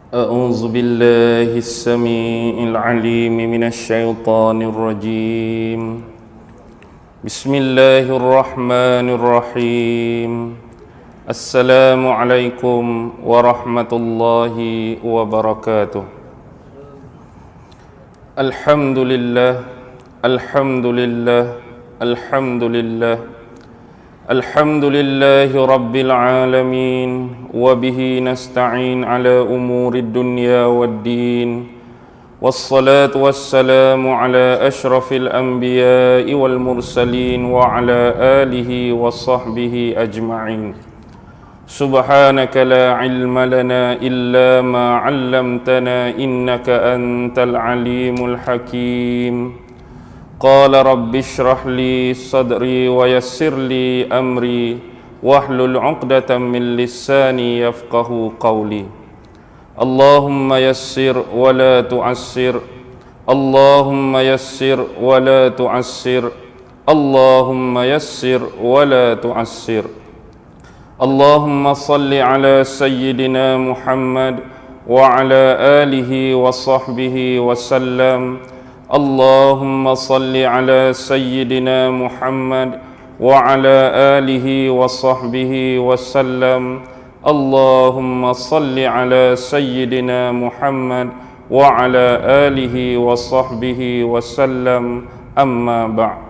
أعوذ بالله السميع العليم من الشيطان الرجيم. بسم الله الرحمن الرحيم. السلام عليكم ورحمة الله وبركاته. الحمد لله الحمد لله الحمد لله الحمد لله رب العالمين وبه نستعين على أمور الدنيا والدين والصلاة والسلام على أشرف الأنبياء والمرسلين وعلى آله وصحبه أجمعين. سبحانك لا علم لنا إلا ما علمتنا إنك أنت العليم الحكيم. قال رب اشرح لي صدري ويسر لي أمري واحلل عقدة من لساني يفقه قولي. اللهم يسر ولا تعسر، اللهم يسر ولا تعسر، اللهم يسر ولا تعسر. اللهم صل على سيدنا محمد وعلى آله وصحبه وسلم. اللهم صل على سيدنا محمد وعلى آله وصحبه وسلم. اللهم صل على سيدنا محمد وعلى آله وصحبه وسلم. أما بعد.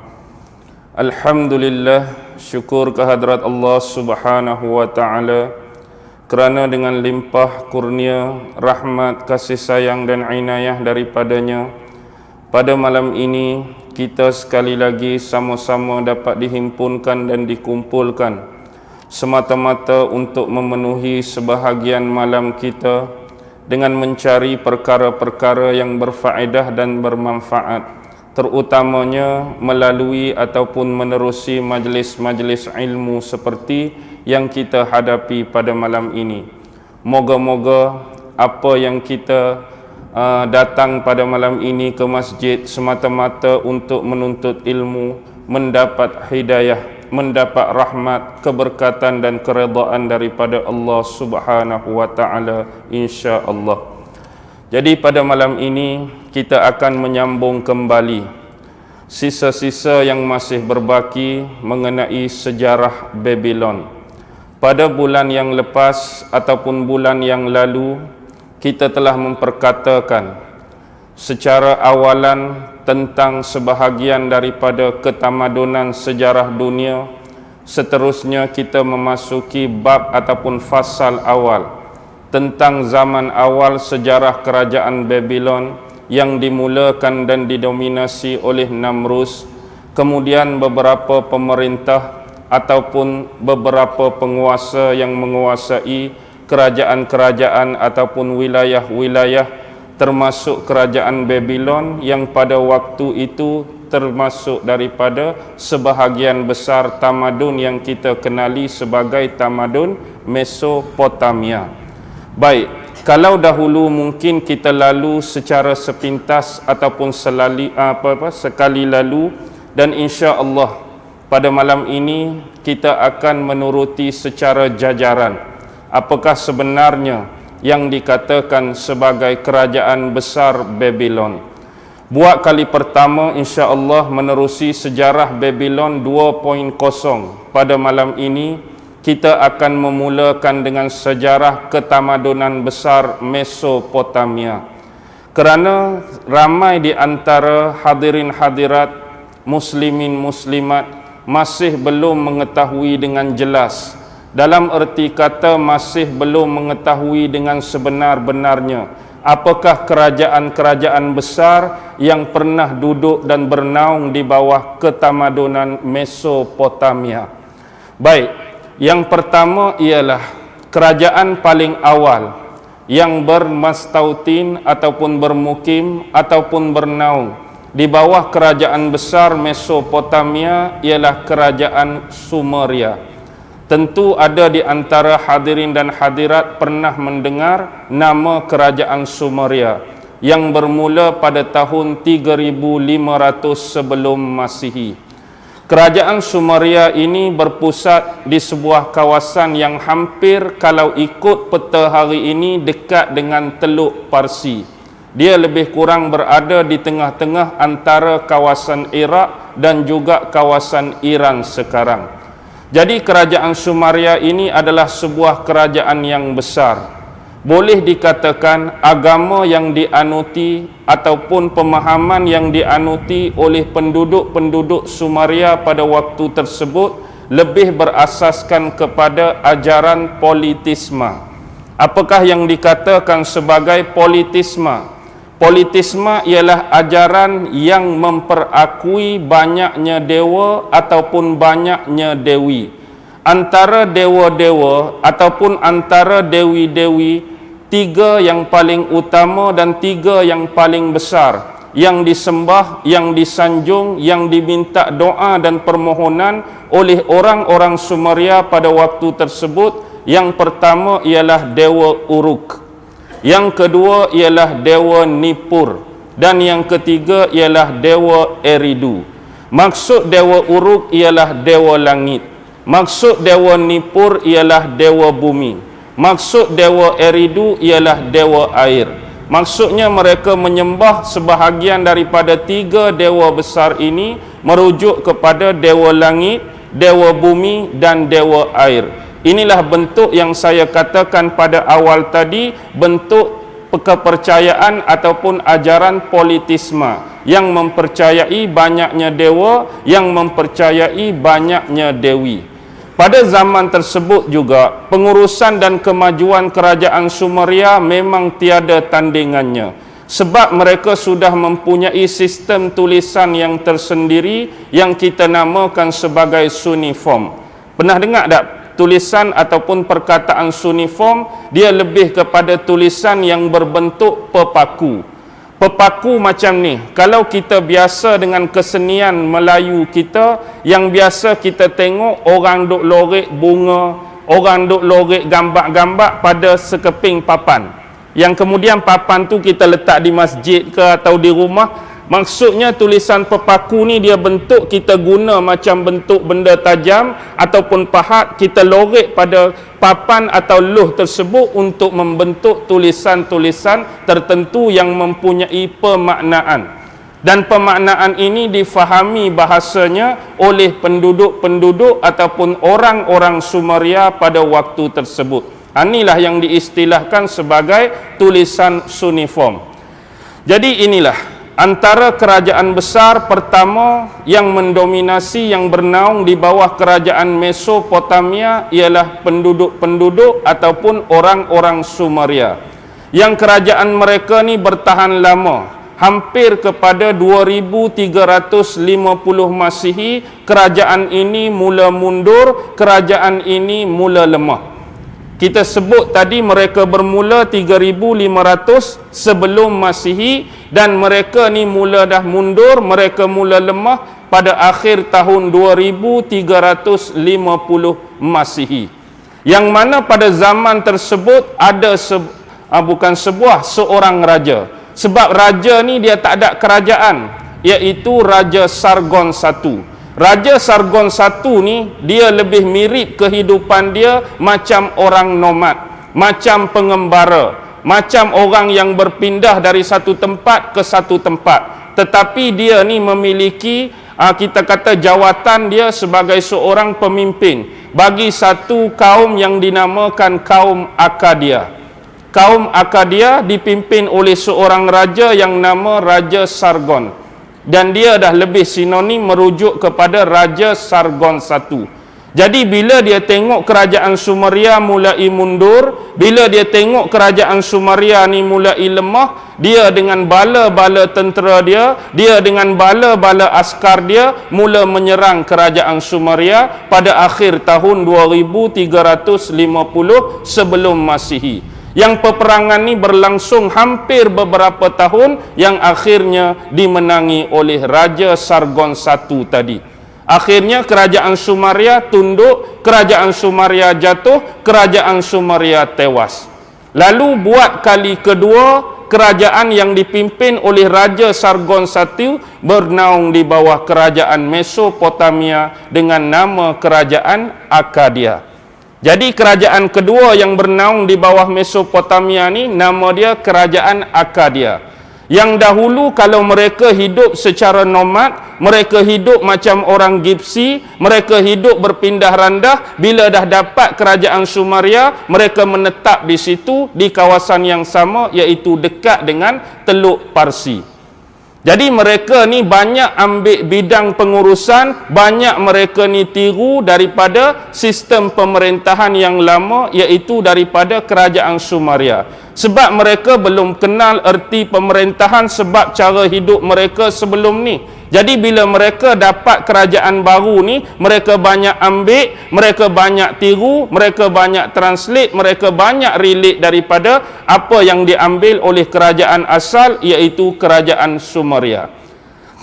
Alhamdulillah, syukur kehadrat Allah Subhanahu wa taala kerana dengan limpah kurnia, rahmat, kasih sayang dan inayah daripadanya, pada malam ini kita sekali lagi sama-sama dapat dihimpunkan dan dikumpulkan semata-mata untuk memenuhi sebahagian malam kita dengan mencari perkara-perkara yang berfaedah dan bermanfaat, terutamanya melalui ataupun menerusi majlis-majlis ilmu seperti yang kita hadapi pada malam ini. Moga-moga apa yang kita datang pada malam ini ke masjid semata-mata untuk menuntut ilmu, mendapat hidayah, mendapat rahmat, keberkatan dan keredaan daripada Allah Subhanahu wa taala, insya-Allah. Jadi pada malam ini kita akan menyambung kembali sisa-sisa yang masih berbaki mengenai sejarah Babylon. Pada bulan yang lepas ataupun bulan yang lalu kita telah memperkatakan secara awalan tentang sebahagian daripada ketamadunan sejarah dunia. Seterusnya kita memasuki bab ataupun fasal awal tentang zaman awal sejarah kerajaan Babylon yang dimulakan dan didominasi oleh Namrus. Kemudian beberapa pemerintah ataupun beberapa penguasa yang menguasai kerajaan-kerajaan ataupun wilayah-wilayah, termasuk kerajaan Babylon yang pada waktu itu termasuk daripada sebahagian besar tamadun yang kita kenali sebagai tamadun Mesopotamia. Baik, kalau dahulu mungkin kita lalu secara sepintas ataupun sekali lalu, dan insya-Allah pada malam ini kita akan menuruti secara jajaran apakah sebenarnya yang dikatakan sebagai kerajaan besar Babylon. Buat kali pertama insya-Allah menerusi sejarah Babylon 2.0. Pada malam ini kita akan memulakan dengan sejarah ketamadunan besar Mesopotamia. Kerana ramai di antara hadirin hadirat, muslimin muslimat masih belum mengetahui dengan jelas, dalam erti kata masih belum mengetahui dengan sebenar-benarnya apakah kerajaan-kerajaan besar yang pernah duduk dan bernaung di bawah ketamadunan Mesopotamia. Baik, yang pertama ialah kerajaan paling awal yang bermastautin ataupun bermukim ataupun bernaung di bawah kerajaan besar Mesopotamia ialah kerajaan Sumeria. Tentu ada di antara hadirin dan hadirat pernah mendengar nama kerajaan Sumeria yang bermula pada tahun 3500 sebelum Masihi. Kerajaan Sumeria ini berpusat di sebuah kawasan yang hampir kalau ikut peta hari ini dekat dengan Teluk Parsi. Dia lebih kurang berada di tengah-tengah antara kawasan Iraq dan juga kawasan Iran sekarang. Jadi kerajaan Sumeria ini adalah sebuah kerajaan yang besar. Boleh dikatakan agama yang dianuti ataupun pemahaman yang dianuti oleh penduduk-penduduk Sumeria pada waktu tersebut lebih berasaskan kepada ajaran politisme. Apakah yang dikatakan sebagai politisme? Politisme ialah ajaran yang memperakui banyaknya dewa ataupun banyaknya dewi. Antara dewa-dewa ataupun antara dewi-dewi, tiga yang paling utama dan tiga yang paling besar yang disembah, yang disanjung, yang diminta doa dan permohonan oleh orang-orang Sumeria pada waktu tersebut. Yang pertama ialah Dewa Uruk, yang kedua ialah Dewa Nippur, dan yang ketiga ialah Dewa Eridu. Maksud Dewa Uruk ialah Dewa Langit, maksud Dewa Nippur ialah Dewa Bumi, maksud Dewa Eridu ialah Dewa Air. Maksudnya mereka menyembah sebahagian daripada tiga dewa besar ini merujuk kepada Dewa Langit, Dewa Bumi dan Dewa Air. Inilah bentuk yang saya katakan pada awal tadi, bentuk kepercayaan ataupun ajaran politisme yang mempercayai banyaknya dewa, yang mempercayai banyaknya dewi. Pada zaman tersebut juga, pengurusan dan kemajuan kerajaan Sumeria memang tiada tandingannya. Sebab mereka sudah mempunyai sistem tulisan yang tersendiri yang kita namakan sebagai suniform. Pernah dengar tak tulisan ataupun perkataan suniform? Dia lebih kepada tulisan yang berbentuk pepaku. Pepaku macam ni, kalau kita biasa dengan kesenian Melayu kita, yang biasa kita tengok orang duk lorek bunga, orang duk lorek gambar-gambar pada sekeping papan, yang kemudian papan tu kita letak di masjid ke atau di rumah. Maksudnya tulisan pepaku ni dia bentuk kita guna macam bentuk benda tajam ataupun pahat, kita lorek pada papan atau luh tersebut untuk membentuk tulisan-tulisan tertentu yang mempunyai pemaknaan. Dan pemaknaan ini difahami bahasanya oleh penduduk-penduduk ataupun orang-orang Sumeria pada waktu tersebut. Inilah yang diistilahkan sebagai tulisan suniform. Jadi inilah antara kerajaan besar pertama yang mendominasi, yang bernaung di bawah kerajaan Mesopotamia ialah penduduk-penduduk ataupun orang-orang Sumeria. Yang kerajaan mereka ni bertahan lama, hampir kepada 2350 Masihi. Kerajaan ini mula mundur, kerajaan ini mula lemah. Kita sebut tadi mereka bermula 3500 sebelum Masihi, dan mereka ni mula dah mundur, mereka mula lemah pada akhir tahun 2350 Masihi. Yang mana pada zaman tersebut ada seorang raja. Sebab raja ni dia tak ada kerajaan, iaitu Raja Sargon I. Raja Sargon I ni dia lebih mirip kehidupan dia macam orang nomad, macam pengembara, macam orang yang berpindah dari satu tempat ke satu tempat. Tetapi dia ni memiliki kita kata jawatan dia sebagai seorang pemimpin bagi satu kaum yang dinamakan kaum Akkadia. Kaum Akkadia dipimpin oleh seorang raja yang nama Raja Sargon. Dan dia dah lebih sinonim merujuk kepada Raja Sargon I. Jadi bila dia tengok kerajaan Sumeria mulai mundur, bila dia tengok kerajaan Sumeria ni mulai lemah, dia dengan bala-bala tentera dia dengan bala-bala askar dia mula menyerang kerajaan Sumeria pada akhir tahun 2350 sebelum Masihi. Yang peperangan ni berlangsung hampir beberapa tahun, yang akhirnya dimenangi oleh Raja Sargon I tadi. Akhirnya kerajaan Sumeria tunduk, kerajaan Sumeria jatuh, kerajaan Sumeria tewas. Lalu buat kali kedua, kerajaan yang dipimpin oleh Raja Sargon I bernaung di bawah kerajaan Mesopotamia dengan nama kerajaan Akkadia. Jadi kerajaan kedua yang bernaung di bawah Mesopotamia ni nama dia kerajaan Akkadia. Yang dahulu kalau mereka hidup secara nomad, mereka hidup macam orang Gipsi, mereka hidup berpindah randah. Bila dah dapat kerajaan Sumeria, mereka menetap di situ di kawasan yang sama, iaitu dekat dengan Teluk Parsi. Jadi mereka ni banyak ambil bidang pengurusan, banyak mereka ni tiru daripada sistem pemerintahan yang lama, iaitu daripada kerajaan Sumeria. Sebab mereka belum kenal erti pemerintahan sebab cara hidup mereka sebelum ni. Jadi bila mereka dapat kerajaan baru ni, mereka banyak ambil, mereka banyak tiru, mereka banyak translate, mereka banyak relate daripada apa yang diambil oleh kerajaan asal, iaitu kerajaan Sumeria.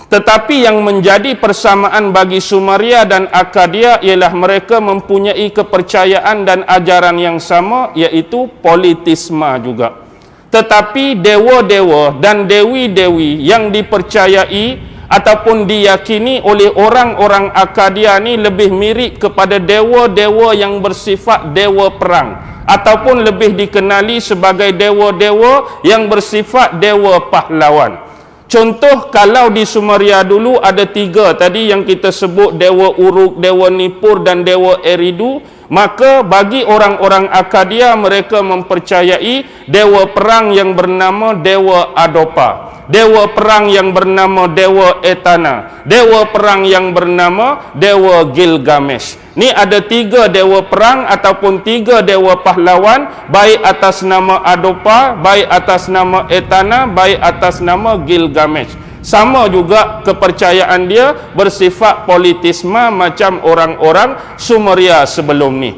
Tetapi yang menjadi persamaan bagi Sumeria dan Akkadia ialah mereka mempunyai kepercayaan dan ajaran yang sama, iaitu politisme juga. Tetapi dewa-dewa dan dewi-dewi yang dipercayai ataupun diyakini oleh orang-orang Akkadia ni lebih mirip kepada dewa-dewa yang bersifat dewa perang, ataupun lebih dikenali sebagai dewa-dewa yang bersifat dewa pahlawan. Contoh, kalau di Sumeria dulu ada 3 tadi yang kita sebut, Dewa Uruk, Dewa Nippur dan Dewa Eridu, maka bagi orang-orang Akkadia mereka mempercayai dewa perang yang bernama Dewa Adopa, dewa perang yang bernama Dewa Etana, dewa perang yang bernama Dewa Gilgamesh. Ni ada 3 dewa perang ataupun 3 dewa pahlawan, baik atas nama Adopa, baik atas nama Etana, baik atas nama Gilgamesh. Sama juga kepercayaan dia bersifat politisme macam orang-orang Sumeria sebelum ni.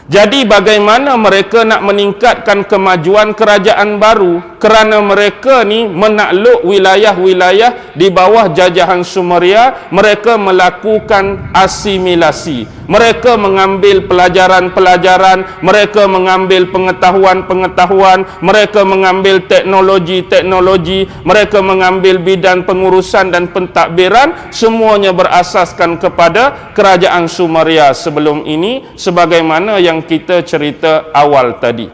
Jadi bagaimana mereka nak meningkatkan kemajuan kerajaan baru? Kerana mereka ni menakluk wilayah-wilayah di bawah jajahan Sumeria, mereka melakukan asimilasi. Mereka mengambil pelajaran-pelajaran, mereka mengambil pengetahuan-pengetahuan, mereka mengambil teknologi-teknologi, mereka mengambil bidang pengurusan dan pentadbiran, semuanya berasaskan kepada kerajaan Sumeria sebelum ini, sebagaimana yang kita cerita awal tadi.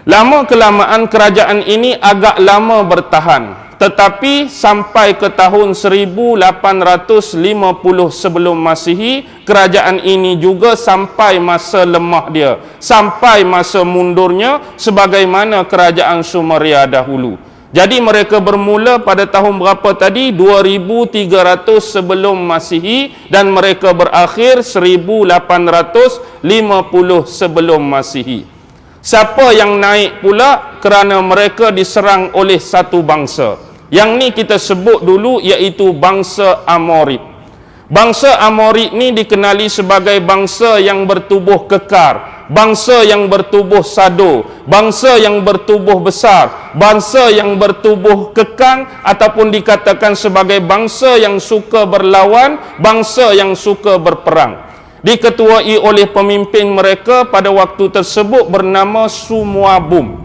Lama kelamaan kerajaan ini agak lama bertahan, tetapi sampai ke tahun 1850 sebelum Masihi, kerajaan ini juga sampai masa lemah dia, sampai masa mundurnya sebagaimana kerajaan Sumeria dahulu. Jadi mereka bermula pada tahun berapa tadi? 2300 sebelum Masihi, dan mereka berakhir 1850 sebelum Masihi. Siapa yang naik pula? Kerana mereka diserang oleh satu bangsa. Yang ni kita sebut dulu, iaitu bangsa Amorid. Bangsa Amorid ni dikenali sebagai bangsa yang bertubuh kekar, bangsa yang bertubuh sado, bangsa yang bertubuh besar, bangsa yang bertubuh kekang, ataupun dikatakan sebagai bangsa yang suka berlawan, bangsa yang suka berperang. Diketuai oleh pemimpin mereka pada waktu tersebut bernama Sumuabum.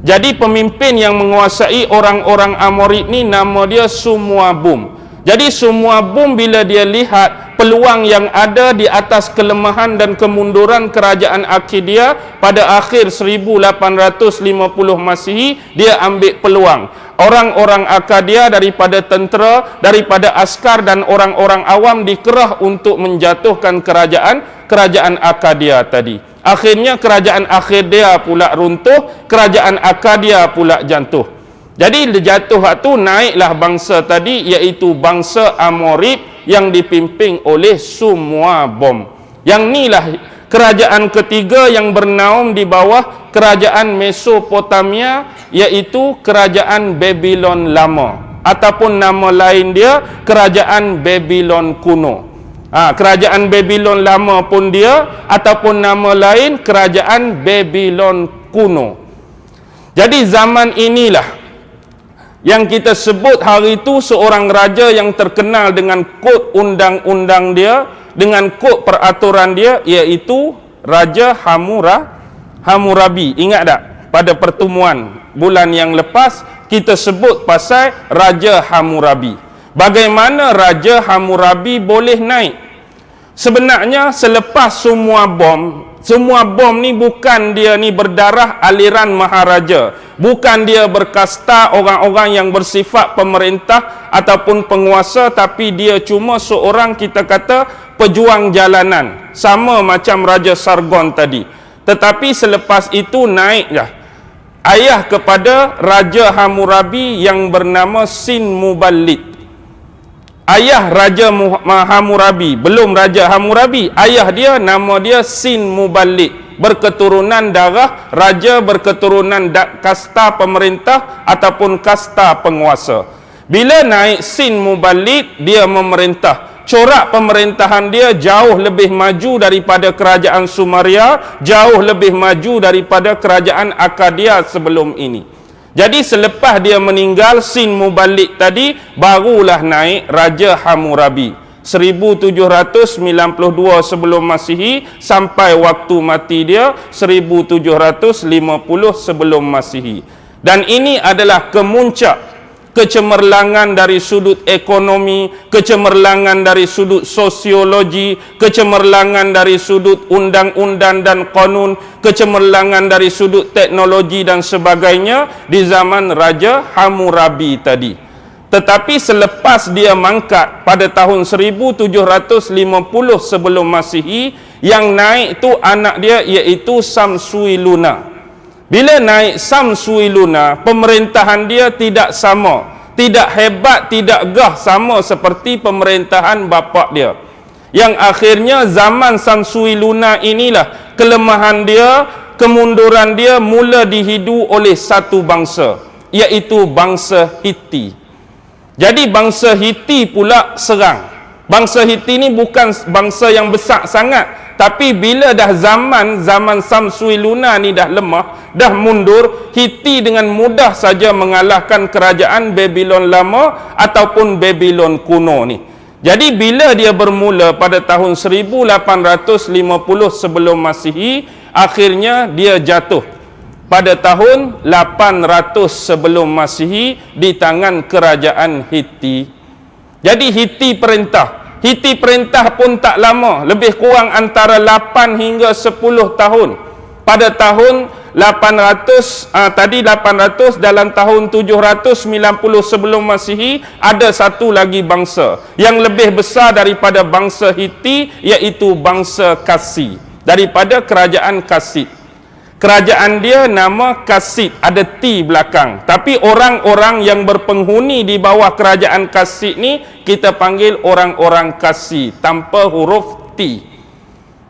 Jadi pemimpin yang menguasai orang-orang Amorid ni nama dia Sumuabum. Jadi Sumuabum bila dia lihat peluang yang ada di atas kelemahan dan kemunduran kerajaan Akkadia pada akhir 1850 Masihi, dia ambil peluang. Orang-orang Akkadia daripada tentera, daripada askar dan orang-orang awam dikerah untuk menjatuhkan kerajaan Akkadia tadi. Akhirnya kerajaan Akkadia pula runtuh, kerajaan Akkadia pula jatuh. Jadi jatuh tu naiklah bangsa tadi, iaitu bangsa Amorid yang dipimpin oleh Sumuabum. Yang inilah kerajaan ketiga yang bernaung di bawah kerajaan Mesopotamia, iaitu kerajaan Babylon Lama, ataupun nama lain dia kerajaan Babylon Kuno. Kerajaan Babylon Lama pun dia, ataupun nama lain kerajaan Babylon Kuno. Jadi zaman inilah yang kita sebut hari itu seorang raja yang terkenal dengan kod undang-undang dia, dengan kod peraturan dia, iaitu Raja Hammurabi. Ingat tak pada pertemuan bulan yang lepas kita sebut pasal Raja Hammurabi. Bagaimana Raja Hammurabi boleh naik? Sebenarnya selepas semua bom ni bukan dia ni berdarah aliran maharaja, bukan dia berkasta orang-orang yang bersifat pemerintah ataupun penguasa, tapi dia cuma seorang, kita kata, pejuang jalanan, sama macam Raja Sargon tadi. Tetapi selepas itu naiklah ayah kepada Raja Hammurabi yang bernama Sin Muballid. Ayah Raja Hammurabi, belum Raja Hammurabi, ayah dia nama dia Sin Muballid, berketurunan darah raja, berketurunan kasta pemerintah ataupun kasta penguasa. Bila naik Sin Muballid, dia memerintah. Corak pemerintahan dia jauh lebih maju daripada kerajaan Sumeria, jauh lebih maju daripada kerajaan Akkadia sebelum ini. Jadi selepas dia meninggal, Sin Muballid tadi, barulah naik Raja Hammurabi 1792 sebelum Masihi sampai waktu mati dia 1750 sebelum Masihi. Dan ini adalah kemuncak kecemerlangan dari sudut ekonomi, kecemerlangan dari sudut sosiologi, kecemerlangan dari sudut undang-undang dan kanun, kecemerlangan dari sudut teknologi dan sebagainya di zaman Raja Hammurabi tadi. Tetapi selepas dia mangkat pada tahun 1750 sebelum Masihi, yang naik itu anak dia, iaitu Samsuiluna. Bila naik Samsuiluna, pemerintahan dia tidak sama, tidak hebat, tidak gah sama seperti pemerintahan bapa dia. Yang akhirnya zaman Samsuiluna inilah kelemahan dia, kemunduran dia mula dihidu oleh satu bangsa, iaitu bangsa Hiti. Jadi bangsa Hiti pula serang. Bangsa Hiti ni bukan bangsa yang besar sangat, tapi bila dah zaman Samsuiluna ni dah lemah, dah mundur, Hiti dengan mudah saja mengalahkan kerajaan Babylon lama ataupun Babylon kuno ni. Jadi bila dia bermula pada tahun 1850 sebelum Masihi, akhirnya dia jatuh pada tahun 800 sebelum Masihi di tangan kerajaan Hiti. Jadi Hiti perintah pun tak lama, lebih kurang antara 8 hingga 10 tahun. Pada tahun 800 dalam tahun 790 sebelum Masihi, ada satu lagi bangsa yang lebih besar daripada bangsa Hiti, iaitu bangsa Kasi, daripada kerajaan Kasid. Kerajaan dia nama Kasid, ada T belakang. Tapi orang-orang yang berpenghuni di bawah kerajaan Kasid ni kita panggil orang-orang Kasi tanpa huruf T.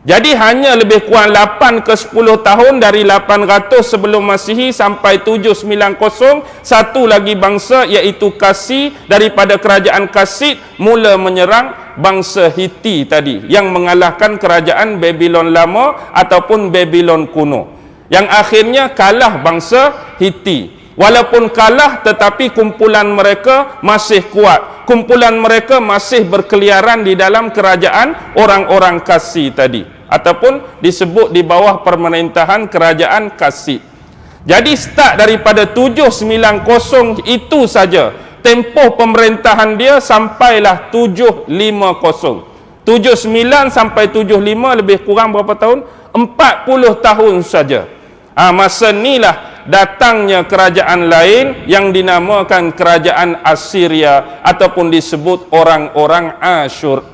Jadi hanya lebih kurang 8 ke 10 tahun dari 800 sebelum Masihi sampai 790, satu lagi bangsa iaitu Kasi daripada kerajaan Kasid mula menyerang bangsa Hiti tadi yang mengalahkan kerajaan Babylon lama ataupun Babylon kuno. Yang akhirnya kalah bangsa Hiti. Walaupun kalah, tetapi kumpulan mereka masih kuat. Kumpulan mereka masih berkeliaran di dalam kerajaan orang-orang Kasi tadi, ataupun disebut di bawah pemerintahan kerajaan Kasid. Jadi start daripada 790 itu saja, tempoh pemerintahan dia sampailah 750. 79 sampai 75 lebih kurang berapa tahun? 40 tahun saja. Masa inilah datangnya kerajaan lain yang dinamakan kerajaan Assyria ataupun disebut orang-orang Asyur.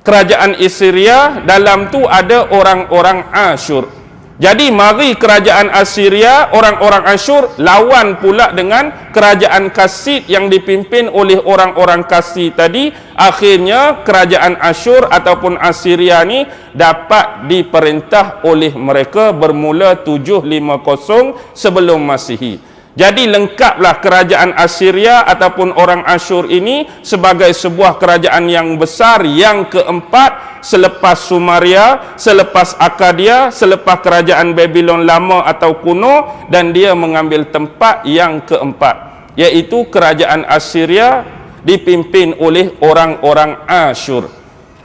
Kerajaan Assyria dalam tu ada orang-orang Asyur. Jadi mari kerajaan Assyria, orang-orang Asyur lawan pula dengan kerajaan Kasid yang dipimpin oleh orang-orang Kasi tadi. Akhirnya kerajaan Asyur ataupun Assyria ni dapat diperintah oleh mereka bermula 750 sebelum Masihi. Jadi lengkaplah kerajaan Assyria ataupun orang Asyur ini sebagai sebuah kerajaan yang besar yang keempat selepas Sumeria, selepas Akkadia, selepas kerajaan Babylon lama atau kuno, dan dia mengambil tempat yang keempat, iaitu kerajaan Assyria dipimpin oleh orang-orang Asyur.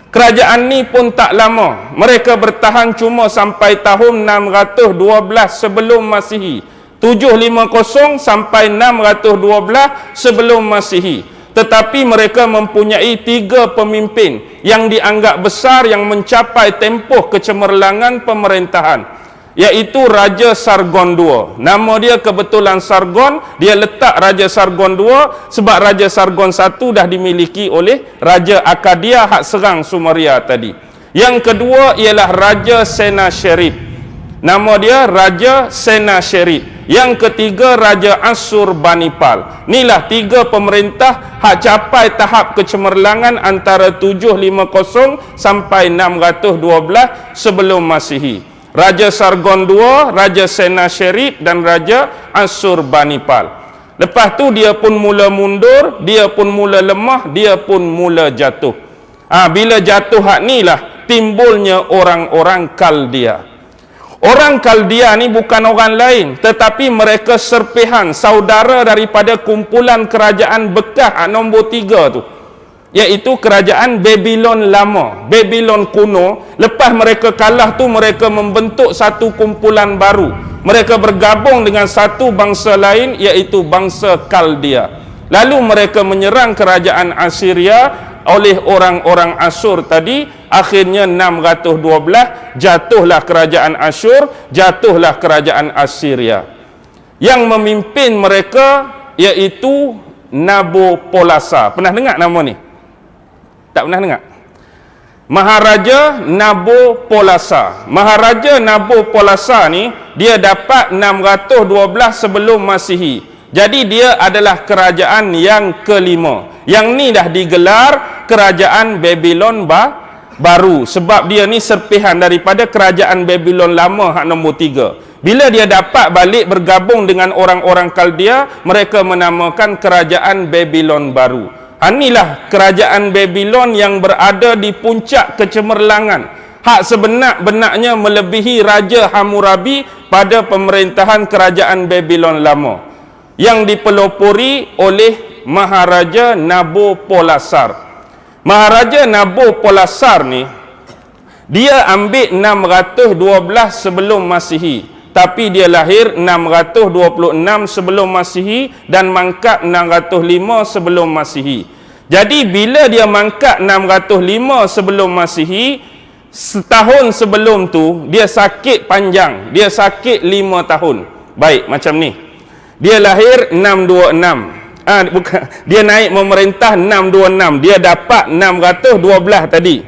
Kerajaan ni pun tak lama, mereka bertahan cuma sampai tahun 612 sebelum Masihi. 750 sampai 612 sebelum Masihi. Tetapi mereka mempunyai 3 pemimpin yang dianggap besar yang mencapai tempoh kecemerlangan pemerintahan, iaitu Raja Sargon II. Nama dia kebetulan Sargon, dia letak Raja Sargon II sebab Raja Sargon I dah dimiliki oleh Raja Akadia hak serang Sumeria tadi. Yang kedua ialah Raja Sennacherib. Nama dia Raja Sennacherib. Yang ketiga Raja Assurbanipal. Inilah 3 pemerintah hak capai tahap kecemerlangan antara 750 sampai 612 sebelum Masihi. Raja Sargon II, Raja Sennacherib dan Raja Assurbanipal. Lepas tu dia pun mula mundur, dia pun mula lemah, dia pun mula jatuh. Bila jatuh hak ni lah timbulnya orang-orang Kaldea. Orang Kaldea ni bukan orang lain, tetapi mereka serpihan saudara daripada kumpulan kerajaan Bekah nombor 3 tu, iaitu kerajaan Babylon lama, Babylon kuno. Lepas mereka kalah tu, mereka membentuk satu kumpulan baru. Mereka bergabung dengan satu bangsa lain, iaitu bangsa Kaldea. Lalu mereka menyerang kerajaan Assyria oleh orang-orang Asyur tadi. Akhirnya 612 jatuhlah kerajaan Asyur, jatuhlah kerajaan Assyria. Yang memimpin mereka iaitu Nabopolassar. Pernah dengar nama ni? Tak pernah dengar? Maharaja Nabopolassar. Maharaja Nabopolassar ni dia dapat 612 sebelum Masihi. Jadi dia adalah kerajaan yang kelima. Yang ni dah digelar kerajaan Babylon baru, sebab dia ni serpihan daripada kerajaan Babylon lama hak nombor 3. Bila dia dapat balik bergabung dengan orang-orang Kaldea, mereka menamakan kerajaan Babylon baru. Inilah kerajaan Babylon yang berada di puncak kecemerlangan, hak sebenar-benarnya melebihi Raja Hammurabi pada pemerintahan kerajaan Babylon lama, yang dipelopori oleh Maharaja Nabopolassar. Maharaja Nabopolassar ni dia ambil 612 sebelum Masihi, tapi dia lahir 626 sebelum Masihi dan mangkat 605 sebelum Masihi. Jadi bila dia mangkat 605 sebelum Masihi, setahun sebelum tu dia sakit panjang, dia sakit 5 tahun. Baik, macam ni. Dia lahir 626. Bukan, dia naik memerintah 626, dia dapat 612 tadi.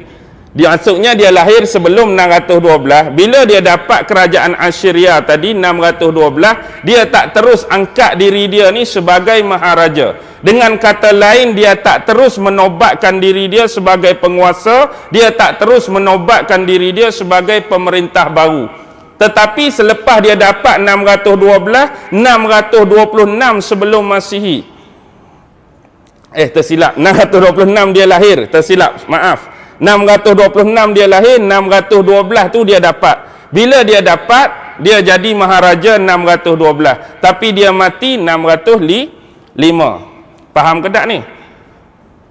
Dia maksudnya dia lahir sebelum 612. Bila dia dapat kerajaan Assyria tadi 612, dia tak terus angkat diri dia ni sebagai maharaja. Dengan kata lain, dia tak terus menobatkan diri dia sebagai penguasa, dia tak terus menobatkan diri dia sebagai pemerintah baru. Tetapi selepas dia dapat 612, 626 sebelum Masihi. Tersilap, 626 dia lahir, tersilap, maaf. 626 dia lahir, 612 tu dia dapat. Bila dia dapat, dia jadi maharaja 612. Tapi dia mati 605. Faham ke tak ni?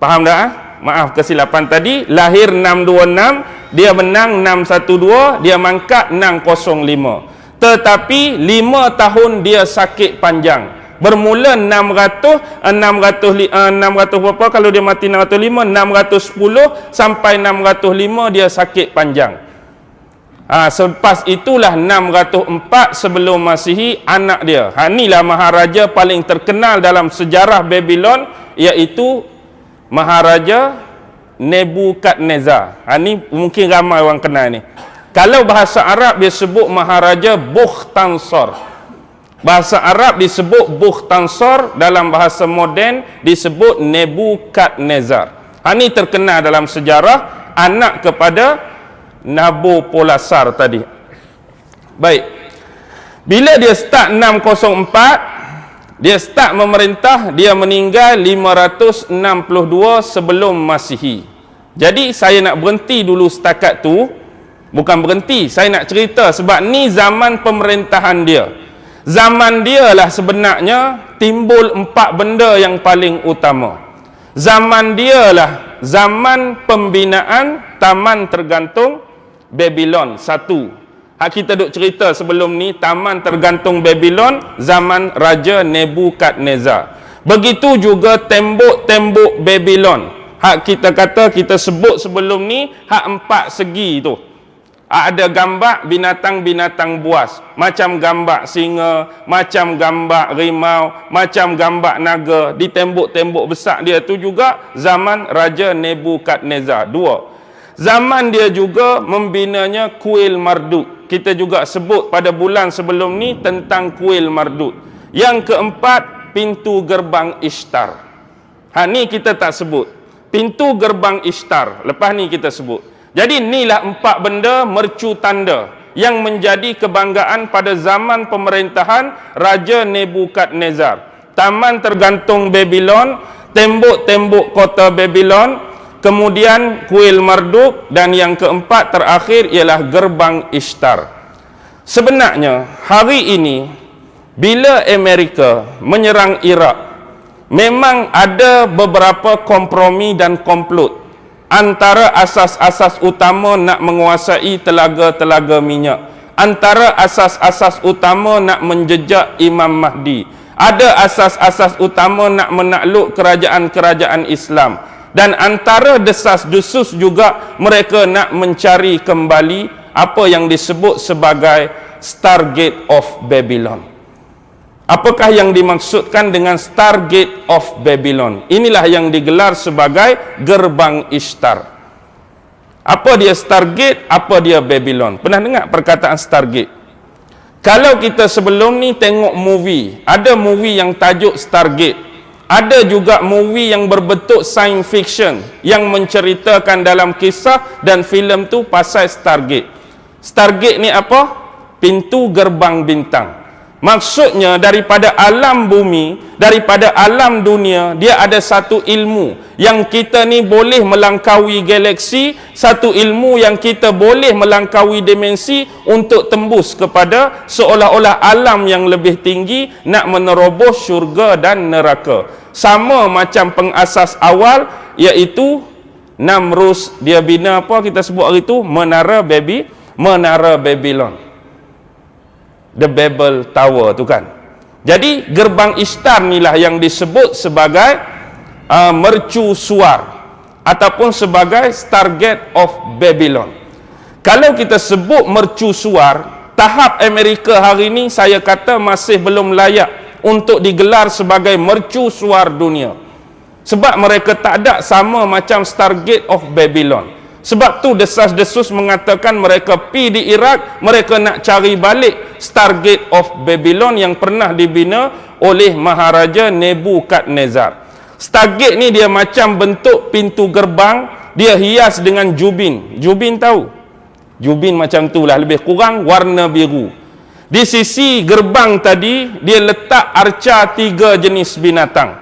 Faham tak? Maaf kesilapan tadi. Lahir 626, dia menang 612, dia mangkat 605. Tetapi 5 tahun dia sakit panjang. Bermula 600 berapa kalau dia mati 605, 610 sampai 605 dia sakit panjang. Selepas itulah 604 sebelum Masihi anak dia. Inilah maharaja paling terkenal dalam sejarah Babylon, iaitu Maharaja Nebukadnezar. Ini mungkin ramai orang kenal ni. Kalau bahasa Arab dia sebut Maharaja Bukhtansar. Bahasa Arab disebut Bukhtansar, dalam bahasa moden disebut Nebukadnezar. Ini terkenal dalam sejarah, anak kepada Nabopolassar tadi. Baik. Bila dia start 604, dia start memerintah, dia meninggal 562 sebelum Masihi. Jadi saya nak berhenti dulu setakat tu. Bukan berhenti, saya nak cerita sebab ni zaman pemerintahan dia. Zaman dia lah sebenarnya timbul 4 benda yang paling utama. Zaman dia lah zaman pembinaan Taman Tergantung Babylon 1. Hak kita duk cerita sebelum ni, taman tergantung Babylon zaman Raja Nebukadnezar. Begitu juga tembok-tembok Babylon. Hak kita kata, kita sebut sebelum ni, hak 4 segi tu. Ada gambar binatang-binatang buas, macam gambar singa, macam gambar rimau, macam gambar naga. Di tembok-tembok besar dia tu juga zaman Raja Nebukadnezar. 2. Zaman dia juga membinanya kuil Marduk. Kita juga sebut pada bulan sebelum ni tentang kuil Marduk. Yang keempat, pintu gerbang Ishtar. Ni kita tak sebut. Pintu gerbang Ishtar, lepas ni kita sebut. Jadi inilah 4 benda mercu tanda yang menjadi kebanggaan pada zaman pemerintahan Raja Nebukadnezar. Taman tergantung Babylon, tembok-tembok kota Babylon, kemudian kuil Marduk, dan yang keempat terakhir ialah gerbang Ishtar. Sebenarnya hari ini bila Amerika menyerang Iraq, memang ada beberapa kompromi dan komplot antara asas-asas utama nak menguasai telaga-telaga minyak, antara asas-asas utama nak menjejak Imam Mahdi, ada asas-asas utama nak menakluk kerajaan-kerajaan Islam, dan antara desas-desus juga mereka nak mencari kembali apa yang disebut sebagai Stargate of Babylon. Apakah yang dimaksudkan dengan Stargate of Babylon? Inilah yang digelar sebagai gerbang Ishtar. Apa dia Stargate, apa dia Babylon? Pernah dengar perkataan Stargate? Kalau kita sebelum ni tengok movie, ada movie yang tajuk Stargate. Ada juga movie yang berbentuk science fiction yang menceritakan dalam kisah dan filem tu pasal Stargate. Stargate ni apa? Pintu gerbang bintang. Maksudnya daripada alam bumi, daripada alam dunia, dia ada satu ilmu yang kita ni boleh melangkaui galaksi, satu ilmu yang kita boleh melangkaui dimensi untuk tembus kepada seolah-olah alam yang lebih tinggi, nak menerobos syurga dan neraka. Sama macam pengasas awal, iaitu Namrus, dia bina apa kita sebut hari itu? Menara Babylon. The Babel Tower tu kan. Jadi gerbang Ishtar inilah yang disebut sebagai mercu suar ataupun sebagai Stargate of Babylon. Kalau kita sebut mercu suar, tahap Amerika hari ini saya kata masih belum layak untuk digelar sebagai mercu suar dunia. Sebab mereka tak ada sama macam Stargate of Babylon. Sebab tu desas-desus mengatakan mereka pi di Iraq, mereka nak cari balik Stargate of Babylon yang pernah dibina oleh Maharaja Nebukadnezar. Stargate ni dia macam bentuk pintu gerbang, dia hias dengan jubin. Jubin tahu? Jubin macam tu lah, lebih kurang warna biru. Di sisi gerbang tadi, dia letak arca 3 jenis binatang.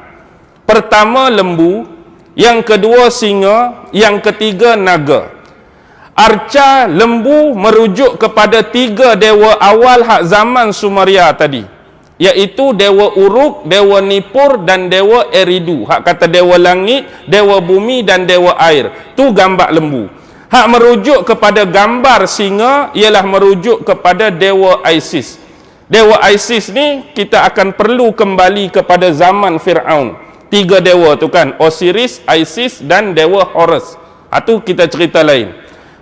Pertama lembu, yang kedua singa, yang ketiga naga. Arca lembu merujuk kepada 3 dewa awal hak zaman Sumeria tadi, iaitu dewa Uruk, dewa Nippur dan dewa Eridu. Hak kata dewa langit, dewa bumi dan dewa air. Tu gambar lembu. Hak merujuk kepada gambar singa ialah merujuk kepada dewa Isis. Dewa Isis ni kita akan perlu kembali kepada zaman Fir'aun. 3 dewa tu kan, Osiris, Isis dan dewa Horus. Itu kita cerita lain.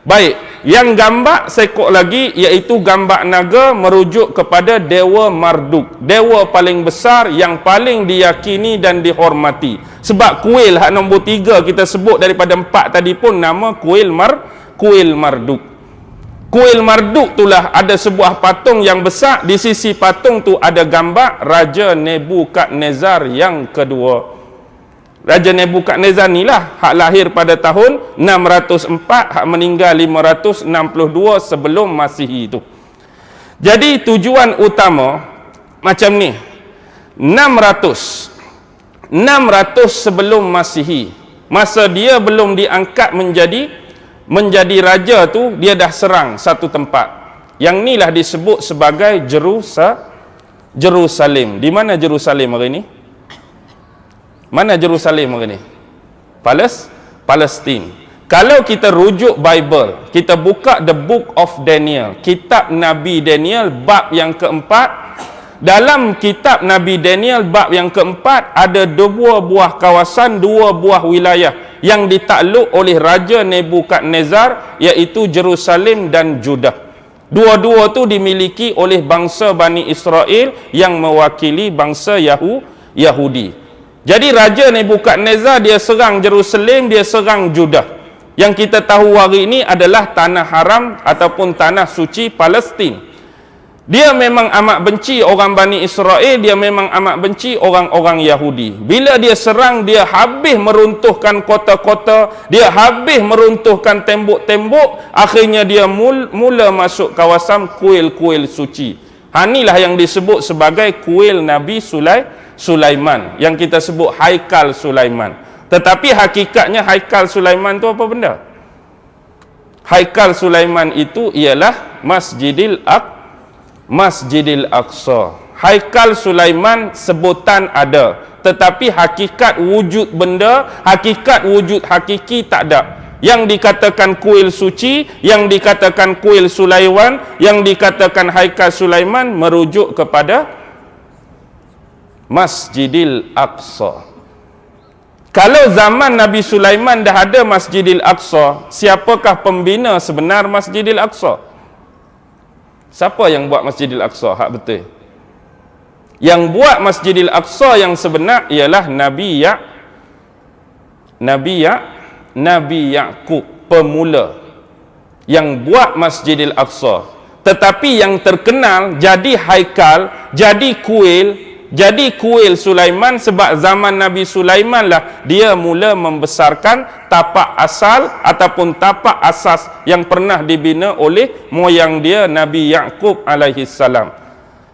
Baik, yang gambar sekok lagi iaitu gambar naga merujuk kepada dewa Marduk, dewa paling besar yang paling diyakini dan dihormati. Sebab kuil hak nombor 3 kita sebut daripada 4 tadi pun nama kuil Marduk. Kuil Marduk itulah ada sebuah patung yang besar, di sisi patung tu ada gambar Raja Nebukadnezar yang kedua. Raja Nebukadnezar ni lah hak lahir pada tahun 604, hak meninggal 562 sebelum Masihi itu. Jadi tujuan utama macam ni, 600 sebelum Masihi, masa dia belum diangkat menjadi raja tu, dia dah serang satu tempat. Yang ni lah disebut sebagai Jerusalem. Di mana Jerusalem hari ni? Mana Jerusalem hari ni? Palestin. Kalau kita rujuk Bible, kita buka the book of Daniel, kitab Nabi Daniel bab yang keempat. Dalam kitab Nabi Daniel bab yang keempat ada dua buah kawasan, dua buah wilayah yang ditakluk oleh Raja Nebukadnezar, iaitu Jerusalem dan Judah. Dua-dua tu dimiliki oleh bangsa Bani Israel yang mewakili bangsa Yahudi. Jadi Raja Nebukadnezar dia serang Jerusalem, dia serang Judah. Yang kita tahu hari ini adalah tanah haram ataupun tanah suci Palestin. Dia memang amat benci orang Bani Israel, dia memang amat benci orang-orang Yahudi. Bila dia serang, dia habis meruntuhkan kota-kota, dia habis meruntuhkan tembok-tembok, akhirnya dia mula masuk kawasan kuil-kuil suci. Inilah yang disebut sebagai kuil Nabi Sulaiman, yang kita sebut Haikal Sulaiman. Tetapi hakikatnya Haikal Sulaiman itu apa benda? Haikal Sulaiman itu ialah Masjidil Aqsa. Haikal Sulaiman sebutan ada, tetapi hakikat wujud benda, hakikat wujud hakiki tak ada. Yang dikatakan kuil suci, yang dikatakan kuil Sulaiman, yang dikatakan Haikal Sulaiman merujuk kepada Masjidil Aqsa. Kalau zaman Nabi Sulaiman dah ada Masjidil Aqsa, siapakah pembina sebenar Masjidil Aqsa? Siapa yang buat Masjidil Aqsa? Hak betul. Yang buat Masjidil Aqsa yang sebenar ialah Nabi Yaqub, pemula yang buat Masjidil Aqsa. Tetapi yang terkenal jadi haikal, jadi kuil Sulaiman sebab zaman Nabi Sulaiman lah dia mula membesarkan tapak asal ataupun tapak asas yang pernah dibina oleh moyang dia Nabi Yaqub alaihi salam.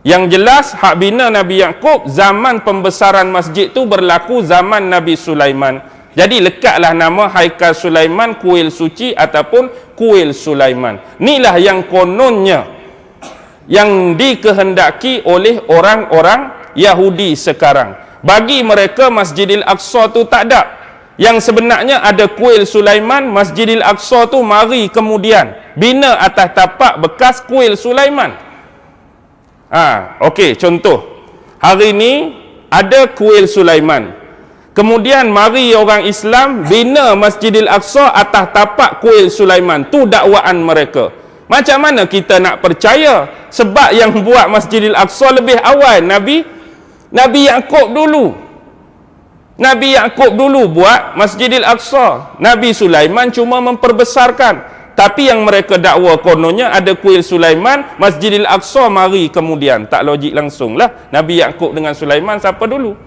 Yang jelas hak bina Nabi Yaqub, zaman pembesaran masjid tu berlaku zaman Nabi Sulaiman. Jadi lekatlah nama Haikal Sulaiman, kuil suci ataupun kuil Sulaiman. Inilah yang kononnya yang dikehendaki oleh orang-orang Yahudi sekarang. Bagi mereka Masjidil Aqsa tu tak ada. Yang sebenarnya ada kuil Sulaiman, Masjidil Aqsa tu mari kemudian bina atas tapak bekas kuil Sulaiman. Okey, contoh. Hari ini ada kuil Sulaiman. Kemudian mari orang Islam bina Masjidil Aqsa atas tapak kuil Sulaiman. Tu dakwaan mereka. Macam mana kita nak percaya? Sebab yang buat Masjidil Aqsa lebih awal Nabi Yaqub dulu. Nabi Yaqub dulu buat Masjidil Aqsa. Nabi Sulaiman cuma memperbesarkan. Tapi yang mereka dakwa kononnya ada kuil Sulaiman, Masjidil Aqsa mari kemudian. Tak logik langsung lah. Nabi Yaqub dengan Sulaiman siapa dulu?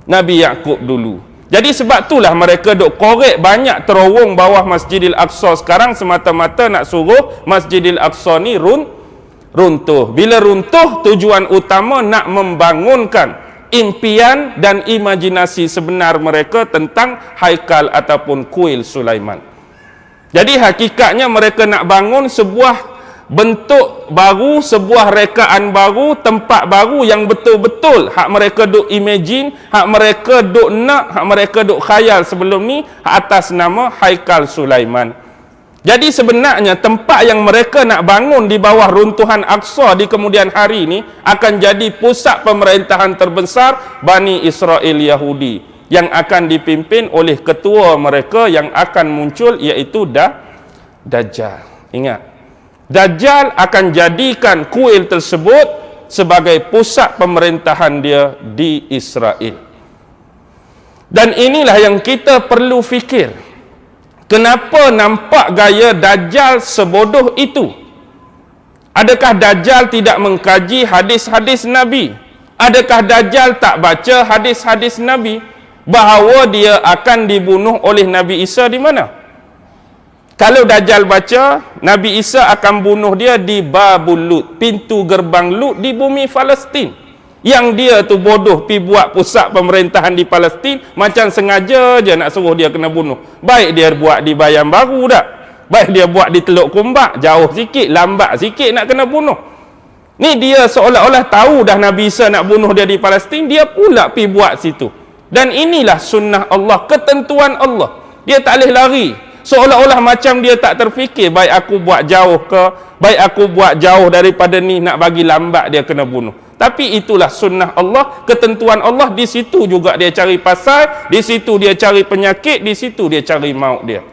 Nabi Yaqub dulu. Jadi sebab itulah mereka duk korek banyak terowong bawah Masjidil Aqsa sekarang semata-mata nak suruh Masjidil Aqsa ni runtuh. Bila runtuh, tujuan utama nak membangunkan impian dan imajinasi sebenar mereka tentang haikal ataupun kuil Sulaiman. Jadi hakikatnya mereka nak bangun sebuah bentuk baru, sebuah rekaan baru, tempat baru yang betul-betul hak mereka duk imagine, hak mereka duk nak, hak mereka duk khayal sebelum ni atas nama Haikal Sulaiman. Jadi sebenarnya tempat yang mereka nak bangun di bawah runtuhan Aqsa di kemudian hari ini akan jadi pusat pemerintahan terbesar Bani Israel Yahudi yang akan dipimpin oleh ketua mereka yang akan muncul, iaitu Dajjal. Ingat, Dajjal akan jadikan kuil tersebut sebagai pusat pemerintahan dia di Israel. Dan inilah yang kita perlu fikir. Kenapa nampak gaya Dajjal sebodoh itu? Adakah Dajjal tidak mengkaji hadis-hadis Nabi? Adakah Dajjal tak baca hadis-hadis Nabi bahawa dia akan dibunuh oleh Nabi Isa di mana? Kalau Dajjal baca, Nabi Isa akan bunuh dia di Babul Lut, pintu gerbang Lut di bumi Palestin. Yang dia tu bodoh pi buat pusat pemerintahan di Palestin, macam sengaja je nak suruh dia kena bunuh. Baik dia buat di Bayan Baru tak? Baik dia buat di Teluk Kumbak, jauh sikit, lambat sikit nak kena bunuh. Ni dia seolah-olah tahu dah Nabi Isa nak bunuh dia di Palestin, dia pula pi buat situ. Dan inilah sunnah Allah, ketentuan Allah. Dia tak boleh lari. seolah-olah macam dia tak terfikir, baik aku buat jauh ke, baik aku buat jauh daripada ni, nak bagi lambat dia kena bunuh. Tapi itulah sunnah Allah, ketentuan Allah. Di situ juga dia cari pasal, di situ dia cari penyakit, di situ dia cari maut dia.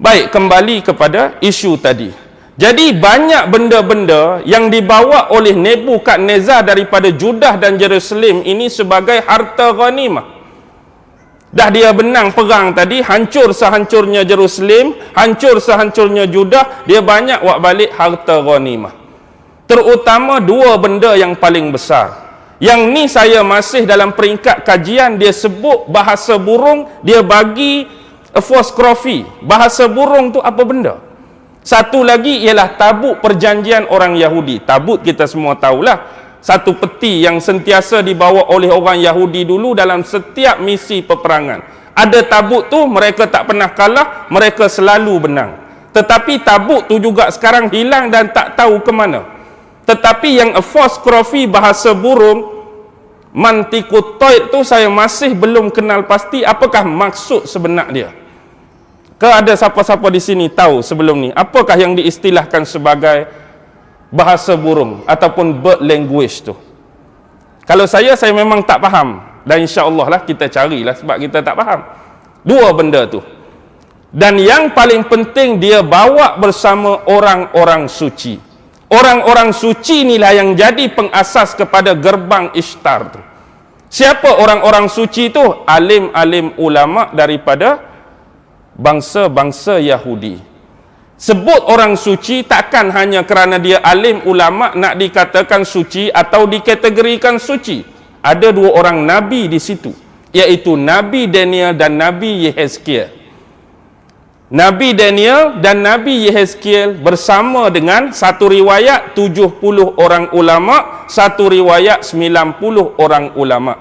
Baik, kembali kepada isu tadi. Jadi banyak benda-benda yang dibawa oleh Nebukadnezar daripada Judah dan Jerusalem ini sebagai harta ghanimah. Dah dia benang perang tadi, hancur sehancurnya Jerusalem, hancur sehancurnya Judah, dia banyak buat balik harta ghanimah. Terutama dua benda yang paling besar. Yang ni saya masih dalam peringkat kajian, dia sebut bahasa burung, dia bagi apostrophe. Bahasa burung tu apa benda? Satu lagi ialah tabut perjanjian orang Yahudi. Tabut kita semua tahulah. Satu peti yang sentiasa dibawa oleh orang Yahudi dulu dalam setiap misi peperangan. Ada tabut tu, mereka tak pernah kalah, mereka selalu menang. Tetapi tabut tu juga sekarang hilang dan tak tahu ke mana. Tetapi yang apostrophe bahasa burung, mantikutoid tu saya masih belum kenal pasti apakah maksud sebenar dia. Ke ada siapa-siapa di sini tahu sebelum ni apakah yang diistilahkan sebagai bahasa burung ataupun bird language tu? Kalau saya memang tak faham, dan insya-Allah lah kita carilah sebab kita tak faham. Dua benda tu. Dan yang paling penting dia bawa bersama orang-orang suci. Orang-orang suci inilah yang jadi pengasas kepada gerbang Ishtar tu. Siapa orang-orang suci tu? Alim-alim ulama daripada bangsa-bangsa Yahudi. Sebut orang suci takkan hanya kerana dia alim ulama nak dikatakan suci atau dikategorikan suci. Ada dua orang nabi di situ, iaitu Nabi Daniel dan Nabi Yehezkiel. Nabi Daniel dan Nabi Yehezkiel bersama dengan satu riwayat 70 orang ulama, satu riwayat 90 orang ulama.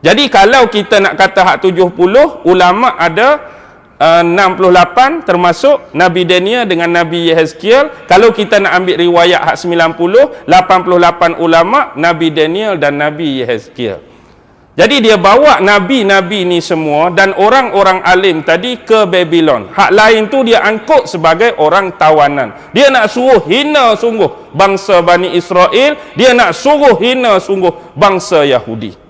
Jadi kalau kita nak kata hak 70, ulama ada 68 termasuk Nabi Daniel dengan Nabi Yehezkiel. Kalau kita nak ambil riwayat hak 90, 88 ulama, Nabi Daniel dan Nabi Yehezkiel. Jadi dia bawa nabi-nabi ni semua dan orang-orang alim tadi ke Babylon. Hak lain tu dia angkut sebagai orang tawanan. Dia nak suruh hina sungguh bangsa Bani Israel, dia nak suruh hina sungguh bangsa Yahudi.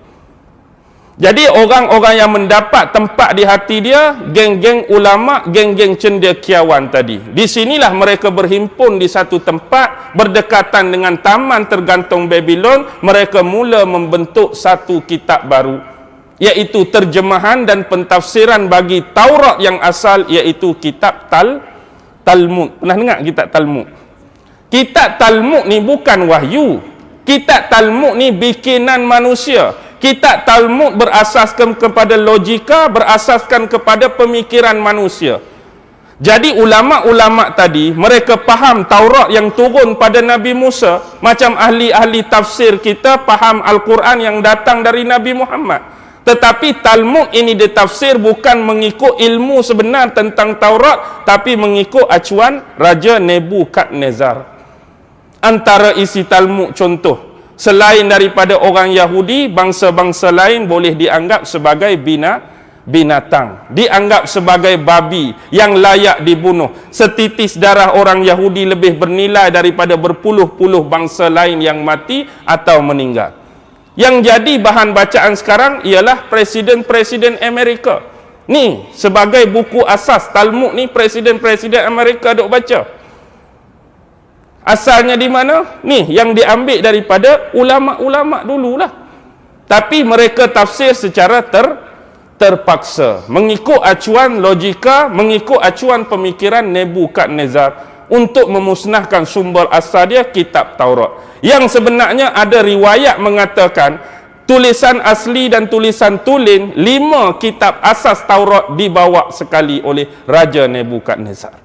Jadi orang-orang yang mendapat tempat di hati dia, geng-geng ulama, geng-geng cendekiawan tadi. Di sinilah mereka berhimpun di satu tempat, berdekatan dengan taman tergantung Babylon. Mereka mula membentuk satu kitab baru, iaitu terjemahan dan pentafsiran bagi Taurat yang asal, iaitu kitab Talmud. Pernah dengar kitab Talmud? Kitab Talmud ni bukan wahyu. Kitab Talmud ni bikinan manusia. Kitab Talmud berasaskan kepada logika, berasaskan kepada pemikiran manusia. Jadi ulama-ulama tadi, mereka faham Taurat yang turun pada Nabi Musa, macam ahli-ahli tafsir kita faham Al-Quran yang datang dari Nabi Muhammad. Tetapi Talmud ini ditafsir bukan mengikut ilmu sebenar tentang Taurat, tapi mengikut acuan Raja Nebukadnezar. Antara isi Talmud contoh, selain daripada orang Yahudi, bangsa-bangsa lain boleh dianggap sebagai binatang, dianggap sebagai babi yang layak dibunuh. Setitis darah orang Yahudi lebih bernilai daripada berpuluh-puluh bangsa lain yang mati atau meninggal. Yang jadi bahan bacaan sekarang ialah presiden-presiden Amerika. Ni sebagai buku asas Talmud ni, presiden-presiden Amerika duk baca. Asalnya di mana? Ni yang diambil daripada ulama-ulama dululah. Tapi mereka tafsir secara terpaksa, mengikut acuan logika, mengikut acuan pemikiran Nebukadnezar untuk memusnahkan sumber asal dia, kitab Taurat. Yang sebenarnya ada riwayat mengatakan tulisan asli dan tulisan tulen 5 kitab asas Taurat dibawa sekali oleh Raja Nebukadnezar.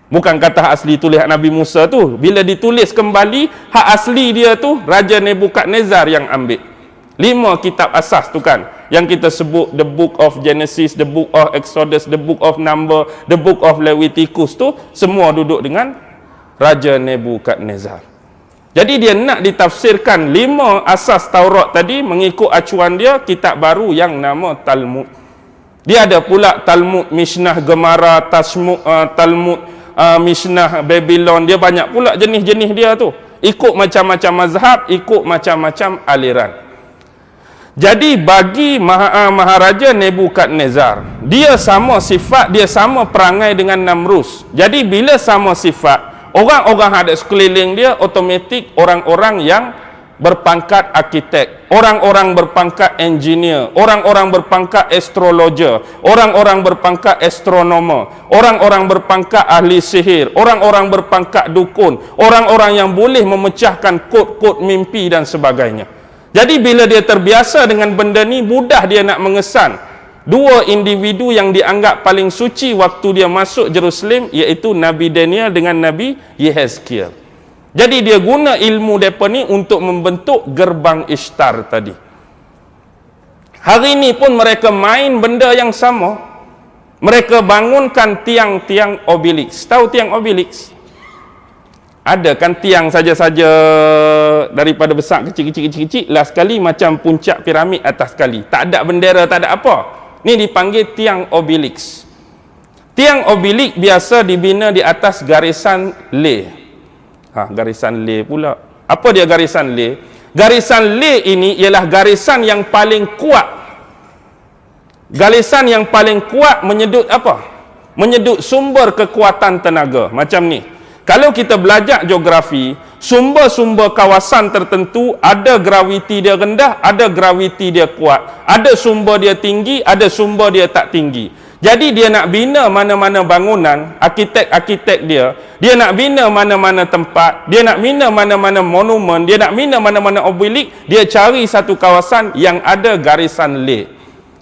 Bukan kata hak asli tulis hak Nabi Musa tu. Bila ditulis kembali, hak asli dia tu Raja Nebukadnezar yang ambil. 5 kitab asas tu kan, yang kita sebut the book of Genesis, the book of Exodus, the book of Number, the book of Leviticus tu, semua duduk dengan Raja Nebukadnezar. Jadi dia nak ditafsirkan 5 asas Taurat tadi mengikut acuan dia, kitab baru yang nama Talmud. Dia ada pula Talmud, Mishnah Gemara, Talmud, Mishnah Babylon. Dia banyak pula jenis-jenis dia tu. Ikut macam-macam mazhab, ikut macam-macam aliran. Jadi bagi Maharaja Nebukadnezar, dia sama sifat, dia sama perangai dengan Namrus. Jadi bila sama sifat, orang-orang ada sekeliling dia automatik orang-orang yang berpangkat arkitek, orang-orang berpangkat engineer, orang-orang berpangkat astrologer, orang-orang berpangkat astronomer, orang-orang berpangkat ahli sihir, orang-orang berpangkat dukun, orang-orang yang boleh memecahkan kod-kod mimpi dan sebagainya. Jadi bila dia terbiasa dengan benda ni, mudah dia nak mengesan dua individu yang dianggap paling suci waktu dia masuk Jerusalem, iaitu Nabi Daniel dengan Nabi Yehezkiel. Jadi dia guna ilmu mereka ni untuk membentuk gerbang Ishtar tadi. Hari ini pun mereka main benda yang sama. Mereka bangunkan tiang-tiang Obelix. Tahu tiang Obelix? Ada kan tiang saja-saja daripada besar kecil-kecil lah sekali macam puncak piramid atas sekali. Tak ada bendera, tak ada apa. Ni dipanggil tiang Obelix. Tiang Obelix biasa dibina di atas garisan lay. Garisan lay pula. Apa dia garisan lay? Garisan lay ini ialah garisan yang paling kuat. Garisan yang paling kuat menyedut apa? Menyedut sumber kekuatan tenaga. Macam ni. Kalau kita belajar geografi, sumber-sumber kawasan tertentu ada graviti dia rendah, ada graviti dia kuat. Ada sumber dia tinggi, ada sumber dia tak tinggi. Jadi dia nak bina mana-mana bangunan, arkitek-arkitek dia nak bina mana-mana tempat, dia nak bina mana-mana monumen, dia nak bina mana-mana obelik, dia cari satu kawasan yang ada garisan lay.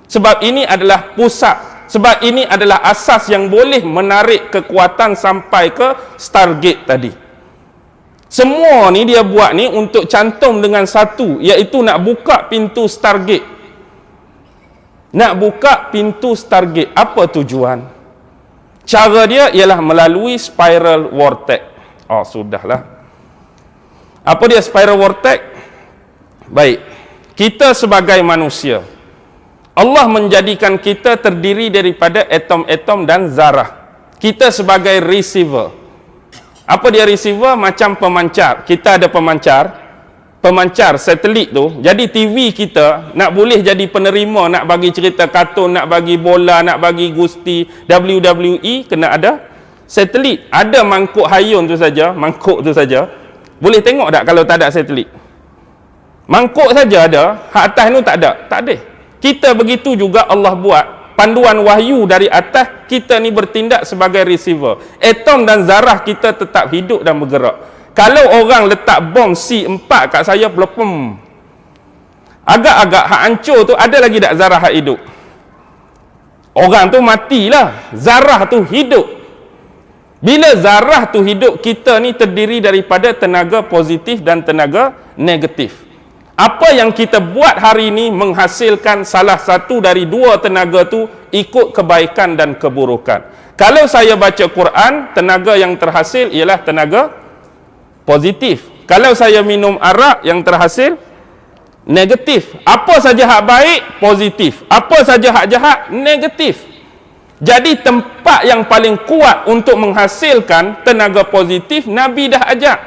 Sebab ini adalah pusat. Sebab ini adalah asas yang boleh menarik kekuatan sampai ke Stargate tadi. Semua ni dia buat ni untuk cantum dengan satu, iaitu nak buka pintu Stargate. Nak buka pintu Stargate. Apa tujuan? Cara dia ialah melalui spiral vortex. Oh, sudahlah. Apa dia spiral vortex? Baik. Kita sebagai manusia, Allah menjadikan kita terdiri daripada atom-atom dan zarah. Kita sebagai receiver. Apa dia receiver? Macam pemancar. Kita ada pemancar satelit tu. Jadi TV kita nak boleh jadi penerima, nak bagi cerita kartun, nak bagi bola, nak bagi gusti WWE, kena ada satelit. Ada mangkuk hayun tu saja, mangkuk tu saja. Boleh tengok tak kalau tak ada satelit? Mangkuk saja ada, hak atas tu tak ada. Tak ada. Kita begitu juga Allah buat panduan wahyu dari atas, kita ni bertindak sebagai receiver. Atom dan zarah kita tetap hidup dan bergerak. Kalau orang letak bom C4 kat saya, pelepem. Agak-agak hak hancur tu, ada lagi tak zarah hak hidup? Orang tu matilah. Zarah tu hidup. Bila zarah tu hidup, kita ni terdiri daripada tenaga positif dan tenaga negatif. Apa yang kita buat hari ini menghasilkan salah satu dari dua tenaga tu ikut kebaikan dan keburukan. Kalau saya baca Quran, tenaga yang terhasil ialah tenaga positif. Kalau saya minum arak, yang terhasil negatif. Apa saja hak baik, positif. Apa saja hak jahat, negatif. Jadi tempat yang paling kuat untuk menghasilkan tenaga positif, Nabi dah ajak.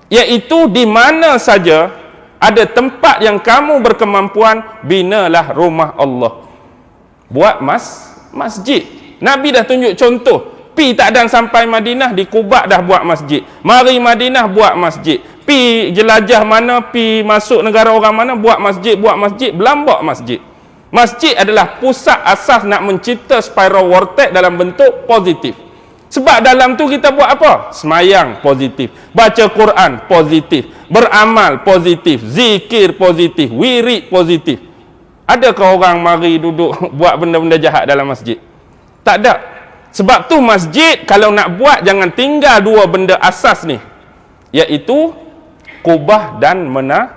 Iaitu di mana saja ada tempat yang kamu berkemampuan, binalah rumah Allah. Buat masjid. Nabi dah tunjuk contoh. Pi tak ada sampai Madinah, di Kuba dah buat masjid. Mari Madinah buat masjid. Pi jelajah mana, pi masuk negara orang mana, buat masjid, belambak masjid. Masjid adalah pusat asas nak mencipta spiral vortex dalam bentuk positif. Sebab dalam tu kita buat apa? Semayang positif, baca Quran positif, beramal positif, zikir positif, wirid positif. Adakah orang mari duduk buat benda-benda jahat dalam masjid? Tak ada. Sebab tu masjid kalau nak buat, jangan tinggal dua benda asas ni, iaitu kubah dan menara.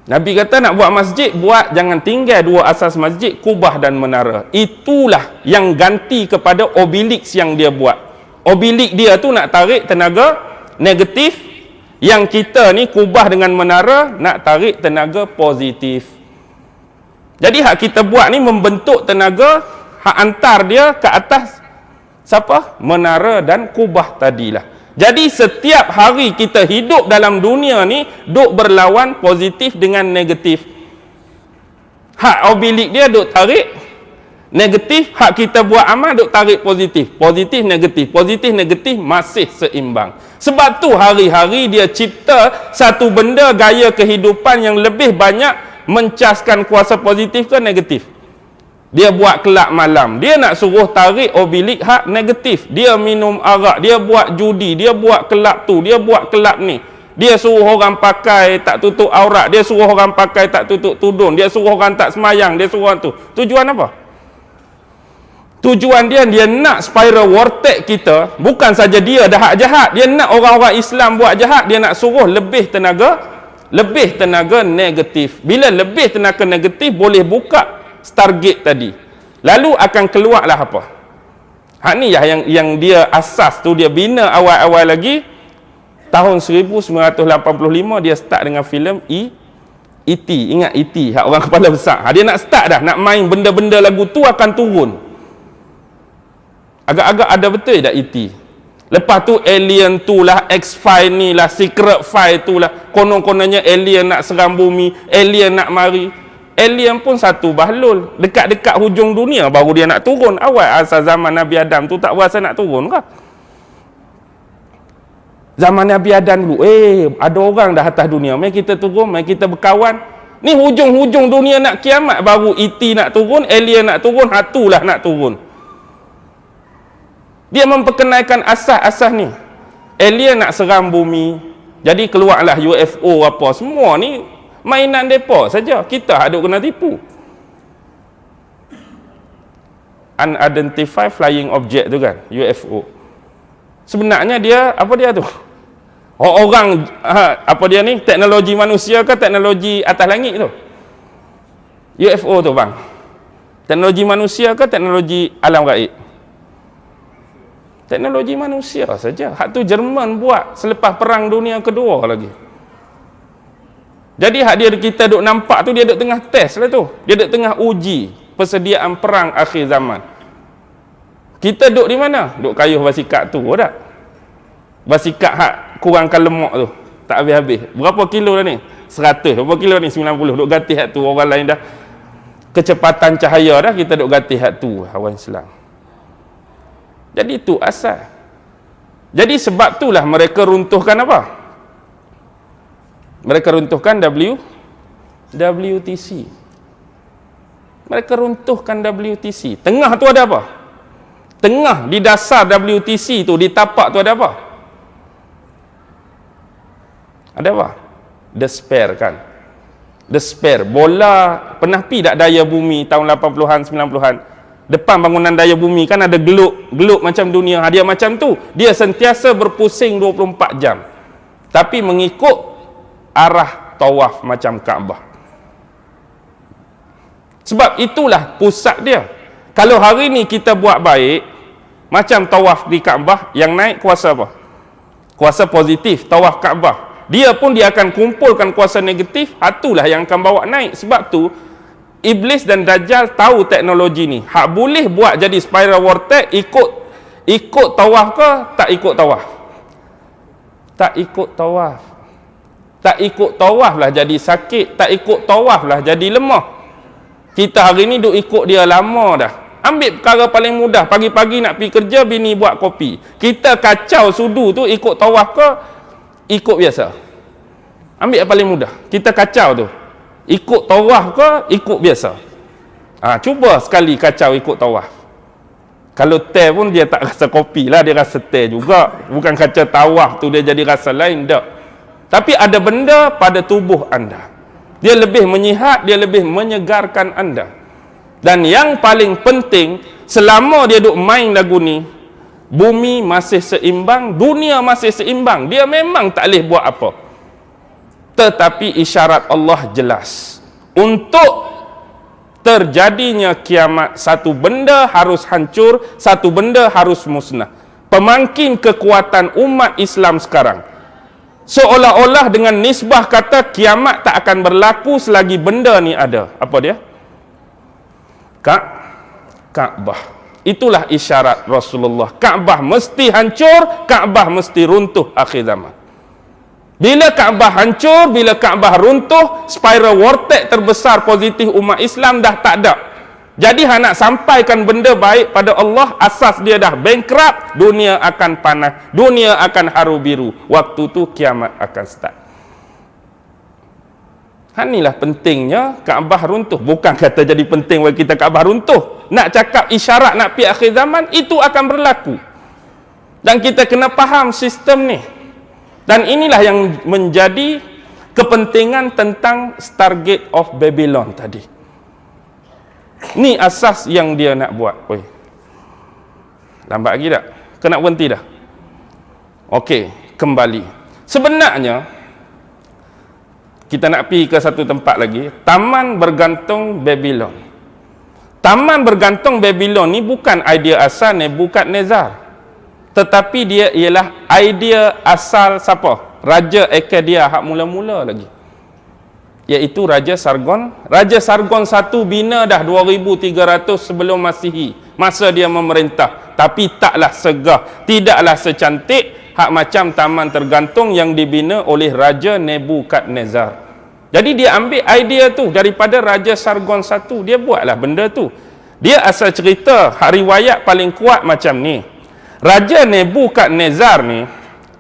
Nabi kata nak buat masjid, buat, jangan tinggal dua asas masjid, kubah dan menara. Itulah yang ganti kepada Obelix yang dia buat. Obelix dia tu nak tarik tenaga negatif, yang kita ni kubah dengan menara nak tarik tenaga positif. Jadi hak kita buat ni membentuk tenaga, hak antar dia ke atas siapa? Menara dan kubah tadilah. Jadi setiap hari kita hidup dalam dunia ni duk berlawan positif dengan negatif. Hak oblique dia duk tarik negatif, hak kita buat amal duk tarik positif. Positif negatif masih seimbang. Sebab tu hari-hari dia cipta satu benda gaya kehidupan yang lebih banyak mencaskan kuasa positif ke negatif. Dia buat kelab malam, dia nak suruh tarik oblique hak negatif. Dia minum arak, dia buat judi, dia buat kelab tu, dia buat kelab ni. Dia suruh orang pakai tak tutup aurat, dia suruh orang pakai tak tutup tudung, dia suruh orang tak semayang, dia suruh orang tu. Tujuan apa? Tujuan dia nak spiral vortex kita, bukan saja dia dah hak jahat, dia nak orang-orang Islam buat jahat, dia nak suruh lebih tenaga negatif. Bila lebih tenaga negatif boleh buka Stargate tadi. Lalu akan keluarlah apa? Hak ni yang dia asas tu, dia bina awal-awal lagi. Tahun 1985 dia start dengan filem E.T. Ingat E.T. hak orang kepala besar. Dia nak start dah, nak main benda-benda lagu tu akan turun. Agak-agak ada betul tak E.T. Lepas tu alien tu lah, X-File ni lah, Secret File tu lah, konon-kononnya alien nak serang bumi, alien nak mari. Alien pun satu bahlul, dekat-dekat hujung dunia baru dia nak turun. Awal asal zaman Nabi Adam tu tak berasa nak turun kah? Zaman Nabi Adam dulu, ada orang dah atas dunia, mari kita turun, mari kita berkawan. Ni hujung-hujung dunia nak kiamat baru E.T. nak turun, alien nak turun, hatulah nak turun. Dia memperkenalkan asas-asas ni. Alien nak serang bumi, jadi keluarlah UFO apa, semua ni mainan depa saja. Kita ada kena tipu. Unidentified flying object tu kan, UFO. Sebenarnya dia apa dia tu? Orang apa dia ni? Teknologi manusia ke teknologi atas langit tu? UFO tu bang. Teknologi manusia ke teknologi alam gaib? Teknologi manusia saja. Hak tu Jerman buat selepas perang dunia kedua lagi. Jadi hak dia kita duk nampak tu, dia duk tengah test lah tu. Dia duk tengah uji persediaan perang akhir zaman. Kita duk di mana? Duk kayuh basikak tu tak? Basikak hak kurangkan lemak tu. Tak habis-habis. Berapa kilo dah ni? 100. Berapa kilo ni? 90. Duk gatih hak tu. Orang lain dah kecepatan cahaya dah, kita duk gatih hak tu. Orang Islam. Jadi tu asal. Jadi sebab itulah mereka runtuhkan apa? Mereka runtuhkan WTC. Mereka runtuhkan WTC. Tengah tu ada apa? Tengah di dasar WTC tu, di tapak tu ada apa? Ada apa? Despair kan? Despair. Bola pernah pi tak daya bumi tahun 80-an 90-an? Depan bangunan daya bumi kan ada geluk macam dunia. Dia macam tu. Dia sentiasa berpusing 24 jam. Tapi mengikut arah tawaf macam Kaabah. Sebab itulah pusat dia. Kalau hari ni kita buat baik, macam tawaf di Kaabah, yang naik kuasa apa? Kuasa positif, tawaf Kaabah. Dia pun dia akan kumpulkan kuasa negatif, itulah yang akan bawa naik. Sebab tu Iblis dan Dajjal tahu teknologi ni. Hak boleh buat jadi spiral vortex, ikut tawaf ke tak ikut tawaf? Tak ikut tawaf. Tak ikut tawaf lah jadi sakit, tak ikut tawaf lah jadi lemah. Kita hari ni duk ikut dia lama dah. Ambil perkara paling mudah, pagi-pagi nak pergi kerja, bini buat kopi. Kita kacau sudu tu ikut tawaf ke ikut biasa? Ambil yang paling mudah. Kita kacau tu, ikut tawaf ke ikut biasa? Cuba sekali kacau ikut tawaf. Kalau teh pun dia tak rasa kopi lah, dia rasa teh juga. Bukan kacau tawaf tu dia jadi rasa lain, tak. Tapi ada benda pada tubuh anda. Dia lebih menyihat, dia lebih menyegarkan anda. Dan yang paling penting, selama dia duk main lagu ni, bumi masih seimbang, dunia masih seimbang. Dia memang tak boleh buat apa. Tetapi isyarat Allah jelas. Untuk terjadinya kiamat, satu benda harus hancur, satu benda harus musnah. Pemangkin kekuatan umat Islam sekarang, seolah-olah dengan nisbah kata kiamat tak akan berlaku selagi benda ni ada. Apa dia? Kaabah. Itulah isyarat Rasulullah. Kaabah mesti hancur, Kaabah mesti runtuh akhir zaman. Bila Kaabah hancur, bila Kaabah runtuh, spiral vortex terbesar positif umat Islam dah tak ada. Jadi nak sampaikan benda baik pada Allah, asas dia dah bankrupt, dunia akan panas, dunia akan haru biru. Waktu tu kiamat akan start. Inilah pentingnya Kaabah runtuh. Bukan kata jadi penting bagi kita Kaabah runtuh. Nak cakap isyarat nak pergi akhir zaman, itu akan berlaku. Dan kita kena faham sistem ni. Dan inilah yang menjadi kepentingan tentang Stargate of Babylon tadi. Ni asas yang dia nak buat. Oi. Lambat lagi tak? Kena berhenti dah. Okey, kembali. Sebenarnya kita nak pergi ke satu tempat lagi, Taman Bergantung Babylon. Taman Bergantung Babylon ni bukan idea asal Nebukadnezar. Tetapi dia ialah idea asal siapa? Raja Akkadia hak mula-mula lagi. Iaitu Raja Sargon. Raja Sargon I bina dah 2300 sebelum Masihi, masa dia memerintah. Tapi taklah segah, tidaklah secantik hak macam taman tergantung yang dibina oleh Raja Nebukadnezar. Jadi dia ambil idea tu daripada Raja Sargon I, dia buatlah benda tu. Dia asal cerita, hak riwayat paling kuat macam ni. Raja Nebukadnezar ni,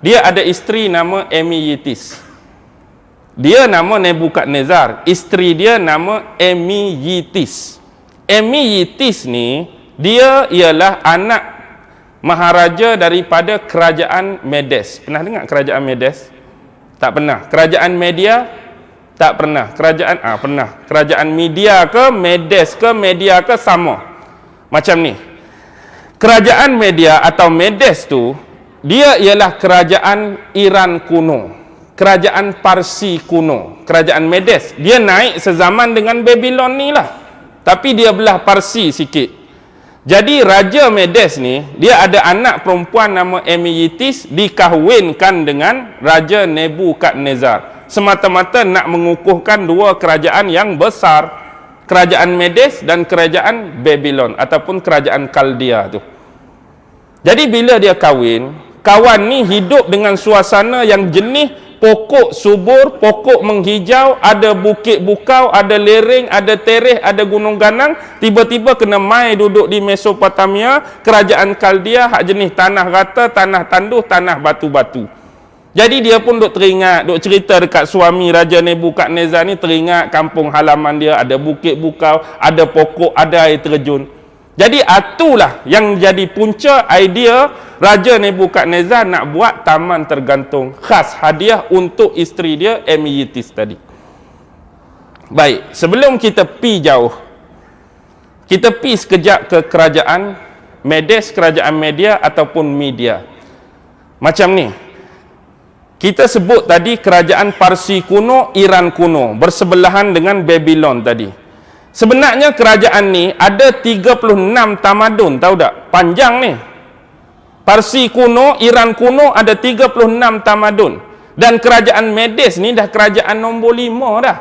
dia ada isteri nama Emiyetis. Dia nama Nebukadnezar, isteri dia nama Emiyetis. Emiyetis ni, dia ialah anak maharaja daripada kerajaan Medes. Pernah dengar kerajaan Medes? Tak pernah. Kerajaan Media? Tak pernah. Kerajaan pernah. Kerajaan Media ke Medes ke Media ke sama. Macam ni. Kerajaan Media atau Medes tu, dia ialah kerajaan Iran kuno. Kerajaan Parsi kuno, kerajaan Medes. Dia naik sezaman dengan Babylon ni lah, tapi dia belah Parsi sikit. Jadi Raja Medes ni, dia ada anak perempuan nama Emiyetis, dikahwinkan dengan Raja Nebukadnezar, semata-mata nak mengukuhkan dua kerajaan yang besar, kerajaan Medes dan kerajaan Babylon ataupun kerajaan Kaldea tu. Jadi bila dia kahwin, kawan ni hidup dengan suasana yang jenih, pokok subur, pokok menghijau, ada bukit bukau, ada lereng, ada tereh, ada gunung ganang. Tiba-tiba kena mai duduk di Mesopotamia, kerajaan Kaldea, hak jenis tanah rata, tanah tanduh, tanah batu-batu. Jadi dia pun duk teringat, duk cerita dekat suami Raja Nebukadnezar ni, teringat kampung halaman dia, ada bukit bukau, ada pokok, ada air terjun. Jadi itulah yang jadi punca idea Raja Nebukadnezar nak buat taman tergantung khas hadiah untuk isteri dia Emiyetis tadi. Baik, sebelum kita pi jauh, kita pi sekejap ke kerajaan Medes, kerajaan Media ataupun Media. Macam ni. Kita sebut tadi kerajaan Parsi kuno, Iran kuno, bersebelahan dengan Babylon tadi. Sebenarnya kerajaan ni ada 36 tamadun, tahu tak? Panjang ni. Parsi kuno, Iran kuno ada 36 tamadun. Dan kerajaan Medes ni dah kerajaan nombor 5 dah.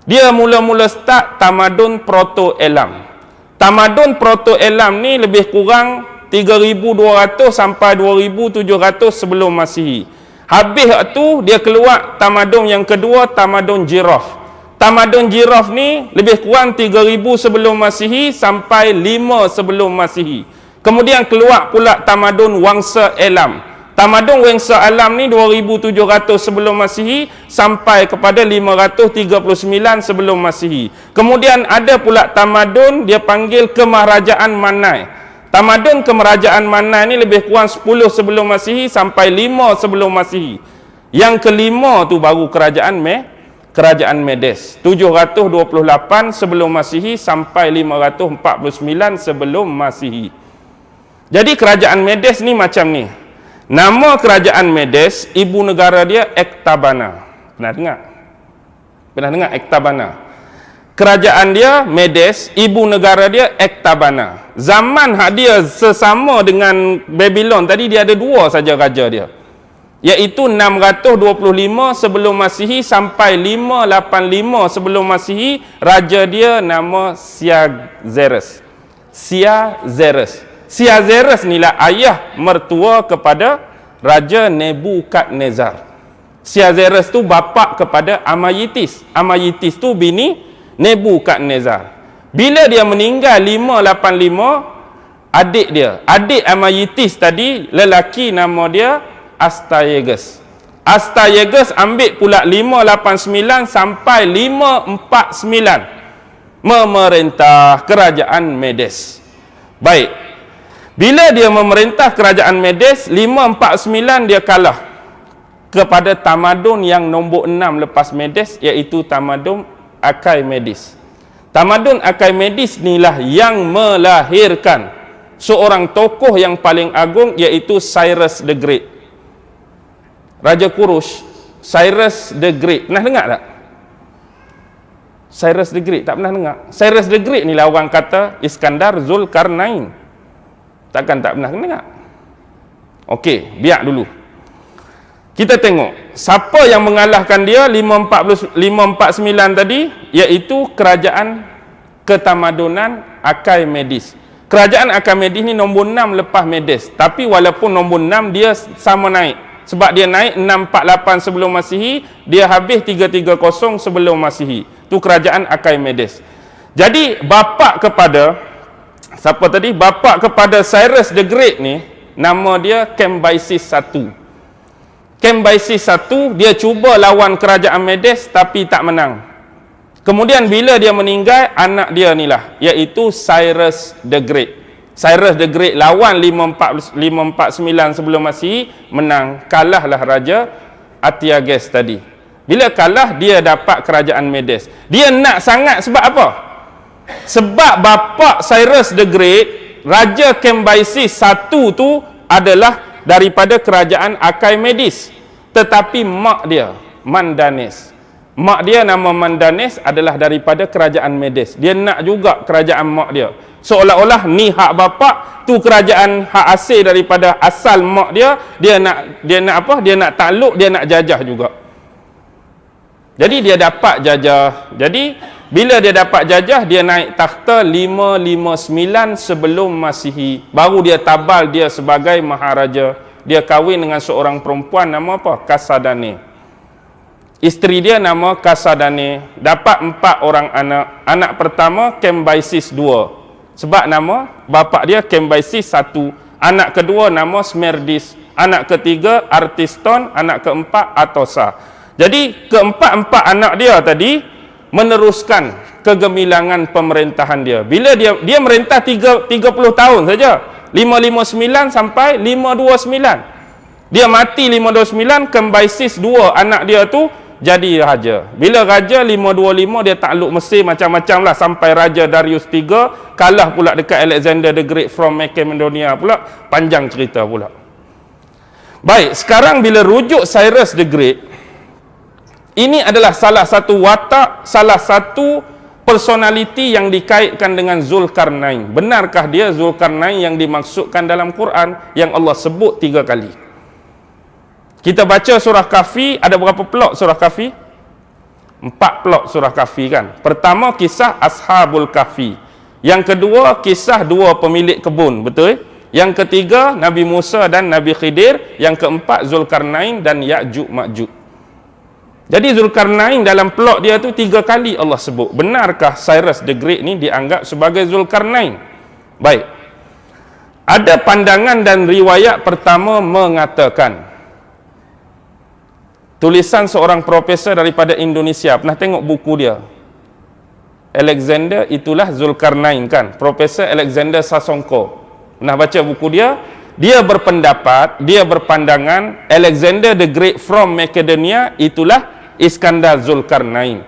Dia mula-mula start tamadun Proto-Elam. Tamadun Proto-Elam ni lebih kurang 3200 sampai 2700 sebelum Masihi. Habis tu dia keluar tamadun yang kedua, tamadun Jiraf. Tamadun Jiraf ni lebih kurang 3000 sebelum Masihi sampai 5 sebelum Masihi. Kemudian keluar pula tamadun Wangsa Elam. Tamadun Wangsa Elam ni 2700 sebelum Masihi sampai kepada 539 sebelum Masihi. Kemudian ada pula tamadun dia panggil Kemaharajaan Manai. Tamadun Kemaharajaan Manai ni lebih kurang 10 sebelum Masihi sampai 5 sebelum Masihi. Yang kelima tu baru kerajaan Medes, 728 sebelum Masihi sampai 549 sebelum Masihi. Jadi kerajaan Medes ni macam ni. Nama kerajaan Medes, ibu negara dia Ektabana. Pernah dengar? Pernah dengar Ektabana? Kerajaan dia Medes, ibu negara dia Ektabana. Zaman hak dia sesama dengan Babylon tadi, dia ada dua saja raja dia. iaitu 625 sebelum Masihi sampai 585 sebelum Masihi. Raja dia nama Siazeres. Siazeres inilah ayah mertua kepada Raja Nebukadnezar. Siazeres tu bapa kepada Amayitis. Amayitis tu bini Nebukadnezar. Bila dia meninggal 585, adik Amayitis tadi, lelaki nama dia Astyages. Astyages ambil pula 589 sampai 549 memerintah kerajaan Medes. Baik, bila dia memerintah kerajaan Medes, 549 dia kalah kepada tamadun yang nombor 6 lepas Medes, iaitu tamadun Achaemenid. Tamadun Achaemenid inilah yang melahirkan seorang tokoh yang paling agung, iaitu Cyrus the Great. Raja Kurush, Cyrus the Great. Pernah dengar tak? Cyrus the Great, tak pernah dengar. Cyrus the Great ni lah orang kata Iskandar Zulkarnain. Takkan tak pernah dengar? Okey, biar dulu. Kita tengok siapa yang mengalahkan dia 549 tadi, iaitu kerajaan ketamadunan Achaemenid. Kerajaan Achaemenid ni nombor 6 lepas Medes. Tapi walaupun nombor 6 dia sama naik. Sebab dia naik 648 sebelum Masihi, dia habis 330 sebelum Masihi. Itu kerajaan Achaemenid. Jadi bapa kepada siapa tadi? Bapa kepada Cyrus the Great ni nama dia Cambyses I. Cambyses I dia cuba lawan kerajaan Medes tapi tak menang. Kemudian bila dia meninggal, anak dia inilah, iaitu Cyrus the Great. Cyrus the Great lawan 549 sebelum Masihi, menang, kalahlah Raja Astyages tadi. Bila kalah, dia dapat kerajaan Medes. Dia nak sangat sebab apa? Sebab bapa Cyrus the Great, Raja Cambyses I tu adalah daripada kerajaan Achaemenid. Tetapi mak dia, Mandanes. Mak dia nama Mandanes adalah daripada kerajaan Medes. Dia nak juga kerajaan mak dia. Seolah-olah ni hak bapa, tu kerajaan hak asal daripada asal mak dia, dia nak apa? Dia nak takluk, dia nak jajah juga. Jadi dia dapat jajah. Jadi bila dia dapat jajah, dia naik takhta 559 sebelum Masihi. Baru dia tabal dia sebagai maharaja. Dia kahwin dengan seorang perempuan nama apa? Kasadane. Isteri dia nama Kasadane. Dapat 4 orang anak. Anak pertama Cambyses II. Sebab nama bapa dia Cambyses I. Anak kedua nama Smerdis. Anak ketiga Artiston. Anak keempat Atosa. Jadi keempat-empat anak dia tadi meneruskan kegemilangan pemerintahan dia. Bila dia merintah 30 tahun saja. 559 sampai 529. Dia mati 529, Cambyses II anak dia tu jadi raja. Bila raja 525 dia takluk Mesir macam-macam lah sampai Raja Darius III kalah pula dekat Alexander the Great from Macedonia pula. Panjang cerita pula. Baik, sekarang bila rujuk Cyrus the Great, ini adalah salah satu watak, salah satu personality yang dikaitkan dengan Zulkarnain. Benarkah dia Zulkarnain yang dimaksudkan dalam Quran yang Allah sebut 3 kali? Kita baca surah Kahfi, ada berapa plot surah Kahfi? 4 plot surah Kahfi kan. Pertama kisah Ashabul Kahfi. Yang kedua kisah 2 pemilik kebun, betul? Yang ketiga Nabi Musa dan Nabi Khidir. Yang keempat Zulkarnain dan Ya'juj Ma'juj. Jadi Zulkarnain dalam plot dia tu 3 kali Allah sebut. Benarkah Cyrus the Great ni dianggap sebagai Zulkarnain? Baik. Ada pandangan dan riwayat pertama mengatakan, tulisan seorang profesor daripada Indonesia, pernah tengok buku dia? Alexander itulah Zulkarnain kan? Profesor Alexander Sasongko. Pernah baca buku dia? Dia berpendapat, dia berpandangan Alexander the Great from Macedonia itulah Iskandar Zulkarnain.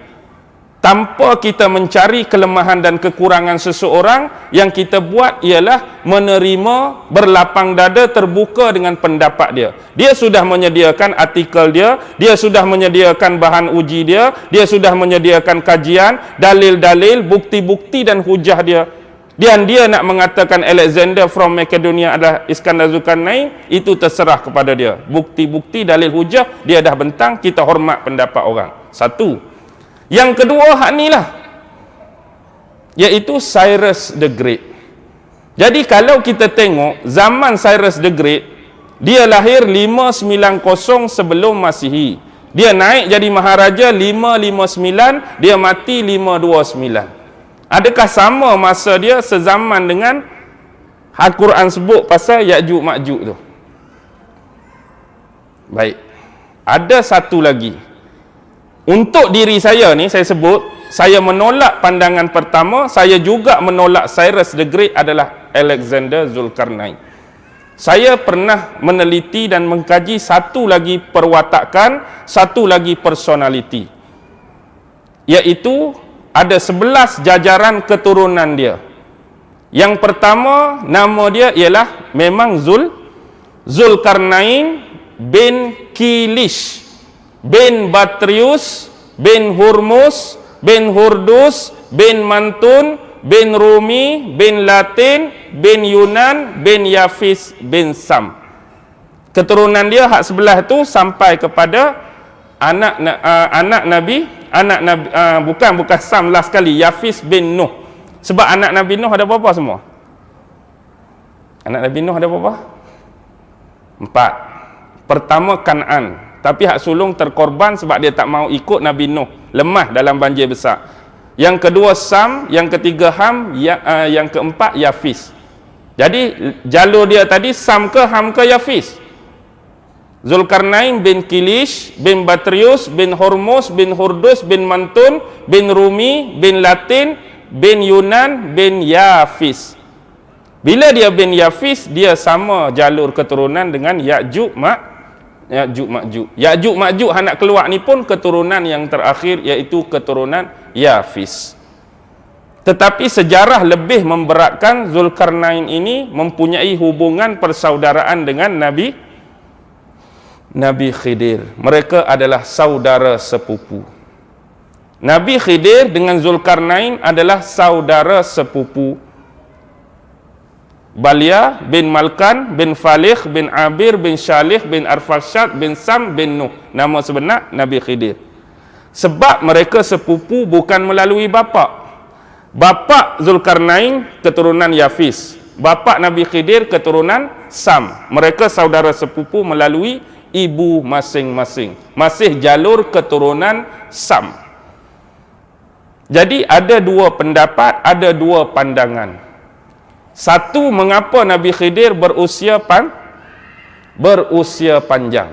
Tanpa kita mencari kelemahan dan kekurangan seseorang, yang kita buat ialah menerima berlapang dada, terbuka dengan pendapat dia. Dia sudah menyediakan artikel dia, dia sudah menyediakan bahan uji dia, dia sudah menyediakan kajian, dalil-dalil, bukti-bukti dan hujah dia. Dan dia nak mengatakan Alexander from Macedonia adalah Iskandar Zulkarnain, itu terserah kepada dia. Bukti-bukti, dalil hujah, dia dah bentang, kita hormat pendapat orang. Satu. Yang kedua, hak ni lah, iaitu Cyrus the Great. Jadi kalau kita tengok zaman Cyrus the Great, dia lahir 590 sebelum Masihi. Dia naik jadi maharaja 559, dia mati 529. Adakah sama masa dia sezaman dengan Al-Quran sebut pasal Ya'juj Ma'juj tu? Baik. Ada satu lagi. Untuk diri saya ni, saya sebut, saya menolak pandangan pertama, saya juga menolak Cyrus the Great adalah Alexander Zulkarnain. Saya pernah meneliti dan mengkaji satu lagi perwatakan, satu lagi personality. Iaitu ada 11 jajaran keturunan dia. Yang pertama, nama dia ialah memang Zulkarnain bin Kilish bin Batrius bin Hurmus bin Hurdus bin Mantun bin Rumi bin Latin bin Yunan bin Yafis bin Sam. Keturunan dia hak sebelah tu sampai kepada anak Nabi bukan Sam last kali, Yafis bin Nuh. Sebab anak Nabi Nuh ada berapa semua? Anak Nabi Nuh ada berapa? 4. Pertama Kan'an, tapi hak sulung terkorban sebab dia tak mau ikut Nabi Nuh, lemah dalam banjir besar. Yang kedua Sam, yang ketiga Ham, yang keempat Yafis. Jadi jalur dia tadi Sam ke Ham ke Yafis. Zulkarnain bin Kilish bin Batrius bin Hormuz bin Hurdus bin Mantun bin Rumi bin Latin bin Yunan bin Yafis. Bila dia bin Yafis, dia sama jalur keturunan dengan Ya'juj Ma'juj. Ya'juj Ma'juj anak keluar ni pun keturunan yang terakhir, iaitu keturunan Yafis. Tetapi sejarah lebih memberatkan Zulkarnain ini mempunyai hubungan persaudaraan dengan Nabi Khidir. Mereka adalah saudara sepupu. Nabi Khidir dengan Zulkarnain adalah saudara sepupu. Balia bin Malkan bin Falih bin Abir bin Shalih bin Arfashad bin Sam bin Nuh. Nama sebenar Nabi Khidir. Sebab mereka sepupu bukan melalui bapa. Bapa Zulkarnain keturunan Yafis. Bapa Nabi Khidir keturunan Sam. Mereka saudara sepupu melalui ibu masing-masing. Masih jalur keturunan Sam. Jadi ada dua pendapat, ada dua pandangan. Satu, mengapa Nabi Khidir berusia panjang.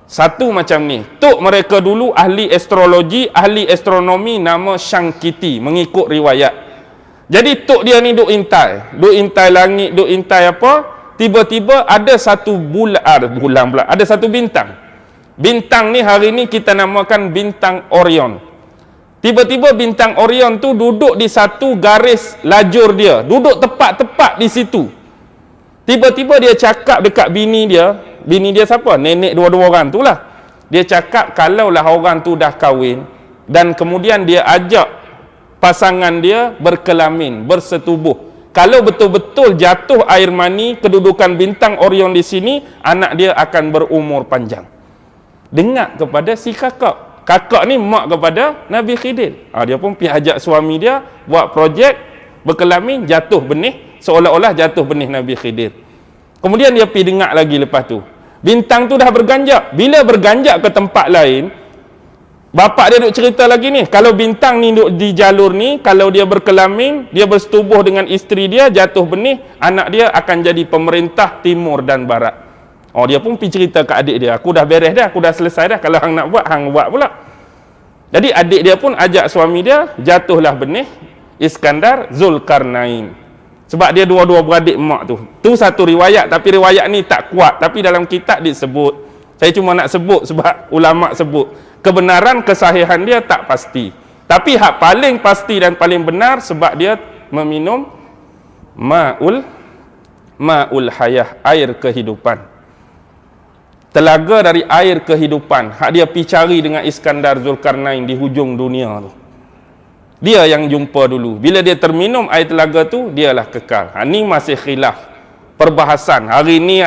Satu macam ni. Tok mereka dulu ahli astrologi, ahli astronomi, nama Shankiti, mengikut riwayat. Jadi tok dia ni duk intai langit, duk intai apa? Tiba-tiba ada satu bulan pula, ada satu bintang. Bintang ni hari ni kita namakan bintang Orion. Tiba-tiba bintang Orion tu duduk di satu garis lajur dia, duduk tepat-tepat di situ. Tiba-tiba dia cakap dekat bini dia siapa? Nenek dua-dua orang tu lah. Dia cakap kalaulah orang tu dah kahwin dan kemudian dia ajak pasangan dia berkelamin, bersetubuh. Kalau betul-betul jatuh air mani kedudukan bintang Orion di sini, anak dia akan berumur panjang. Dengar kepada si kakak. Kakak ni mak kepada Nabi Khidir. Dia pun pergi ajak suami dia buat projek berkelamin, jatuh benih, seolah-olah jatuh benih Nabi Khidir. Kemudian dia pergi dengar lagi lepas tu. Bintang tu dah berganjak. Bila berganjak ke tempat lain, bapak dia duk cerita lagi ni, kalau bintang ni duk di jalur ni, kalau dia berkelamin, dia bersetubuh dengan isteri dia, jatuh benih, anak dia akan jadi pemerintah timur dan barat. Dia pun pergi cerita ke adik dia, aku dah beres dah, aku dah selesai dah, kalau hang nak buat, hang buat pula. Jadi adik dia pun ajak suami dia, jatuhlah benih Iskandar Zulkarnain. Sebab dia dua-dua beradik mak tu. Tu satu riwayat, tapi riwayat ni tak kuat, tapi dalam kitab disebut. Saya cuma nak sebut sebab ulama sebut. Kebenaran kesahihan dia tak pasti. Tapi hak paling pasti dan paling benar sebab dia meminum ma'ul hayah, air kehidupan. Telaga dari air kehidupan. Hak dia pergi cari dengan Iskandar Zulkarnain di hujung dunia tu. Dia yang jumpa dulu. Bila dia terminum air telaga tu, dialah kekal. Ni masih khilaf. Perbahasan. Hari ni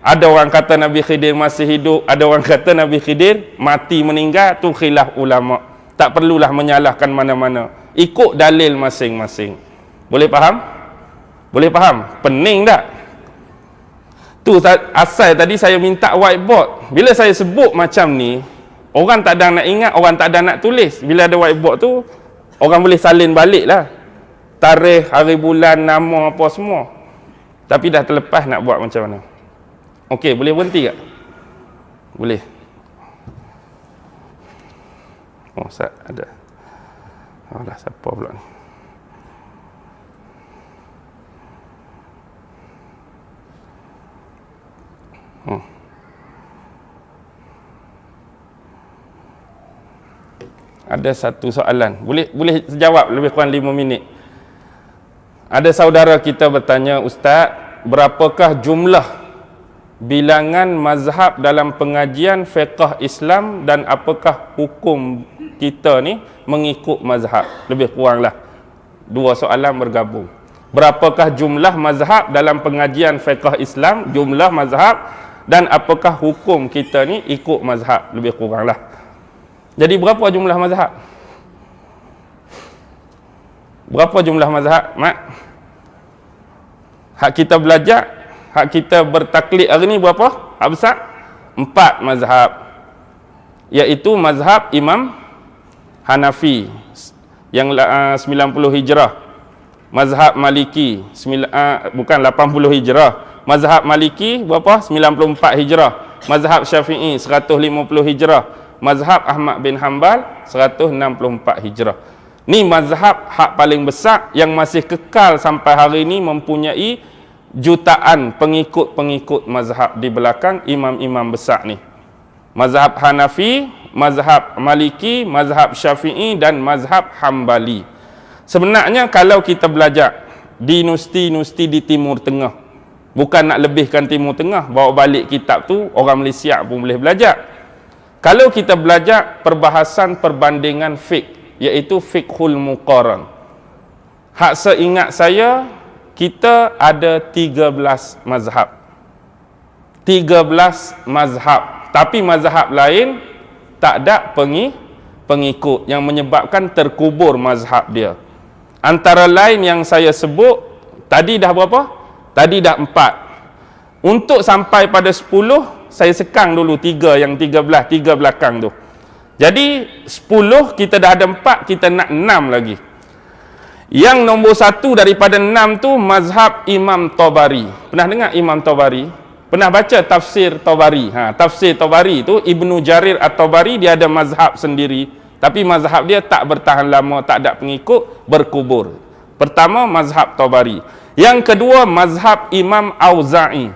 ada orang kata Nabi Khidir masih hidup, ada orang kata Nabi Khidir mati meninggal, tu khilaf ulama. Tak perlulah menyalahkan mana-mana. Ikut dalil masing-masing. Boleh faham? Boleh faham? Pening tak? Tu asal tadi saya minta whiteboard. Bila saya sebut macam ni, orang tak ada nak ingat, orang tak ada nak tulis. Bila ada whiteboard tu, orang boleh salin balik lah. Tarikh, hari bulan, nama apa semua. Tapi dah terlepas nak buat macam mana. Okey, boleh berhenti tak? Boleh. Oh, Ustaz ada. Alah, siapa pula ni? Ada satu soalan. Boleh jawab lebih kurang 5 minit. Ada saudara kita bertanya, Ustaz, berapakah jumlah bilangan mazhab dalam pengajian fiqh Islam dan apakah hukum kita ni mengikut mazhab? Lebih kuranglah 2 soalan bergabung. Berapakah jumlah mazhab dalam pengajian fiqh Islam, jumlah mazhab, dan apakah hukum kita ni ikut mazhab? Lebih kuranglah. Jadi berapa jumlah mazhab? Berapa jumlah mazhab, Mak? Hak kita belajar, hak kita bertaklid hari ni berapa? Hak besar? 4 mazhab. Iaitu mazhab Imam Hanafi yang 90 Hijrah. Mazhab Maliki bukan 80 Hijrah. Mazhab Maliki berapa? 94 Hijrah. Mazhab Syafi'i 150 Hijrah. Mazhab Ahmad bin Hanbal 164 Hijrah. Ni mazhab hak paling besar yang masih kekal sampai hari ini, mempunyai jutaan pengikut-pengikut mazhab di belakang imam-imam besar ni. Mazhab Hanafi, mazhab Maliki, mazhab Syafi'i dan mazhab Hambali. Sebenarnya kalau kita belajar di universiti-universiti di Timur Tengah, bukan nak lebihkan Timur Tengah, bawa balik kitab tu orang Malaysia pun boleh belajar. Kalau kita belajar perbahasan perbandingan fiqh, iaitu fiqhul muqaran. Hak seingat saya, kita ada 13 mazhab. 13 mazhab. Tapi mazhab lain tak ada pengikut, yang menyebabkan terkubur mazhab dia. Antara lain yang saya sebut, tadi dah berapa? Tadi dah 4. Untuk sampai pada 10, saya sekang dulu 3 yang 3 belakang tu. Jadi 10 kita dah ada 4, kita nak 6 lagi. Yang nombor 1 daripada 6 tu mazhab Imam Tabari. Pernah dengar Imam Tabari? Pernah baca tafsir Tabari? Tafsir Tabari tu Ibnu Jarir At-Tabari, dia ada mazhab sendiri. Tapi mazhab dia tak bertahan lama, tak ada pengikut, berkubur. Pertama mazhab Tabari. Yang kedua mazhab Imam Auza'i.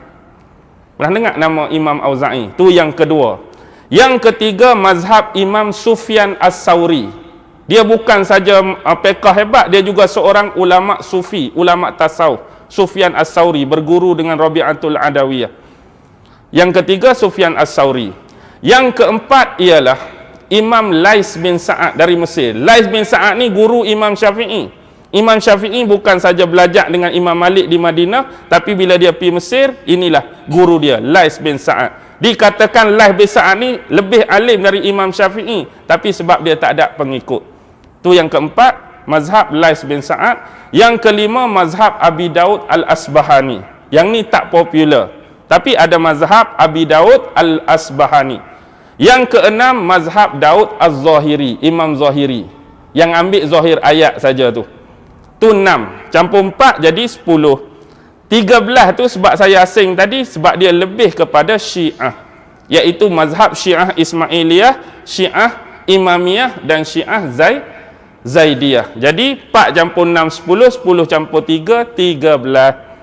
Pernah dengar nama Imam Auza'i? Tu yang kedua. Yang ketiga mazhab Imam Sufyan As-Sauri. Dia bukan saja fiqh hebat, dia juga seorang ulama sufi, ulama tasawuf. Sufyan As-Sauri berguru dengan Rabi'atul Adawiyah. Yang ketiga Sufyan As-Sauri. Yang keempat ialah Imam Lais bin Sa'ad dari Mesir. Lais bin Sa'ad ni guru Imam Syafi'i. Imam Syafi'i bukan saja belajar dengan Imam Malik di Madinah, tapi bila dia pergi Mesir, inilah guru dia, Lais bin Sa'ad. Dikatakan Lais bin Sa'ad ni lebih alim dari Imam Syafi'i, tapi sebab dia tak ada pengikut. Tu yang keempat, mazhab Lais bin Sa'ad. Yang kelima, mazhab Abi Daud Al-Asbahani. Yang ni tak popular, tapi ada mazhab Abi Daud Al-Asbahani. Yang keenam, mazhab Daud Az-Zahiri, Imam Zahiri, yang ambil zahir ayat saja tu. Tu 6, campur 4 jadi 10. 13 tu sebab saya asing tadi, sebab dia lebih kepada Syiah, iaitu mazhab Syiah Ismailiyah, Syiah Imamiyah dan Syiah Zaidiyah. Jadi 4 campur 6 10, 10 campur 3 13.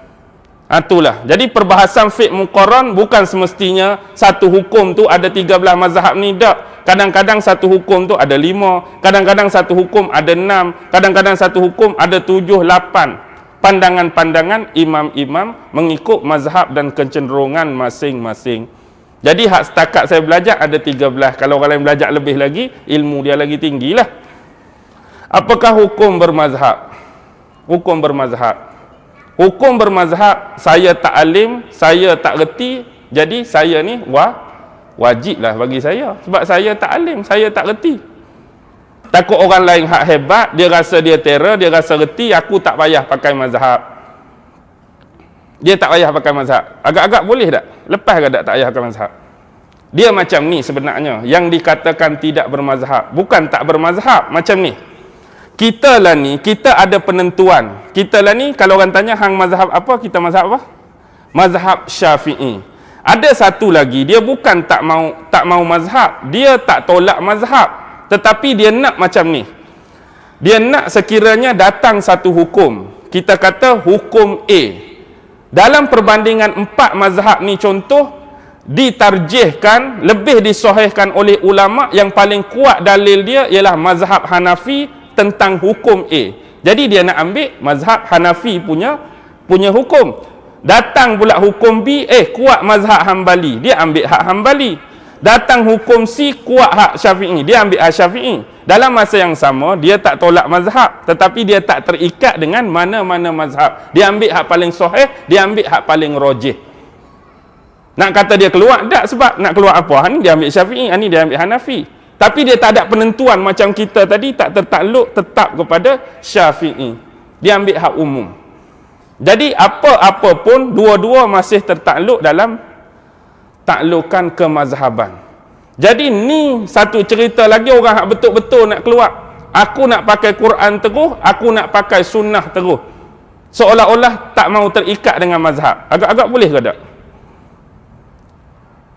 Itulah. Jadi perbahasan fiqh muqarran bukan semestinya satu hukum tu ada 13 mazhab ni, tak. Kadang-kadang satu hukum tu ada 5, kadang-kadang satu hukum ada 6, kadang-kadang satu hukum ada 7, 8. Pandangan-pandangan imam-imam mengikut mazhab dan kecenderungan masing-masing. Jadi hak setakat saya belajar ada 13. Kalau orang lain belajar lebih lagi, ilmu dia lagi tinggilah. Apakah hukum bermazhab? Hukum bermazhab. Hukum bermazhab, saya tak alim, saya tak reti, jadi saya ni wajiblah bagi saya. Sebab saya tak alim, saya tak reti. Takut orang lain hak hebat, dia rasa dia terror, dia rasa reti, aku tak payah pakai mazhab. Dia tak payah pakai mazhab. Agak-agak boleh tak? Lepas ke tak payah pakai mazhab? Dia macam ni sebenarnya. Yang dikatakan tidak bermazhab. Bukan tak bermazhab, macam ni. Kita lah ni, kita ada penentuan. Kita lah ni, kalau orang tanya hang mazhab apa, kita mazhab apa? Mazhab Syafi'i. Ada satu lagi, dia bukan tak mau mazhab, dia tak tolak mazhab, tetapi dia nak macam ni. Dia nak sekiranya datang satu hukum. Kita kata hukum A. Dalam perbandingan 4 mazhab ni contoh, ditarjihkan, lebih disahihkan oleh ulama, yang paling kuat dalil dia ialah mazhab Hanafi tentang hukum A. Jadi dia nak ambil mazhab Hanafi punya hukum. Datang pula hukum B, kuat mazhab Hambali, dia ambil hak Hambali. Datang hukum C, kuat hak Syafi'i, dia ambil hak Syafi'i. Dalam masa yang sama, dia tak tolak mazhab, tetapi dia tak terikat dengan mana-mana mazhab. Dia ambil hak paling sahih, dia ambil hak paling rajih. Nak kata dia keluar, tak, sebab nak keluar apa? Ni dia ambil Syafi'i, ni dia ambil Hanafi. Tapi dia tak ada penentuan macam kita tadi, tak tertakluk tetap kepada Syafi'i. Dia ambil hak umum. Jadi apa-apa pun, dua-dua masih tertakluk dalam taklukan kemazhaban. Jadi ni satu cerita lagi orang yang betul-betul nak keluar. Aku nak pakai Quran terus, aku nak pakai sunnah terus. Seolah-olah tak mau terikat dengan mazhab. Agak-agak boleh ke tak?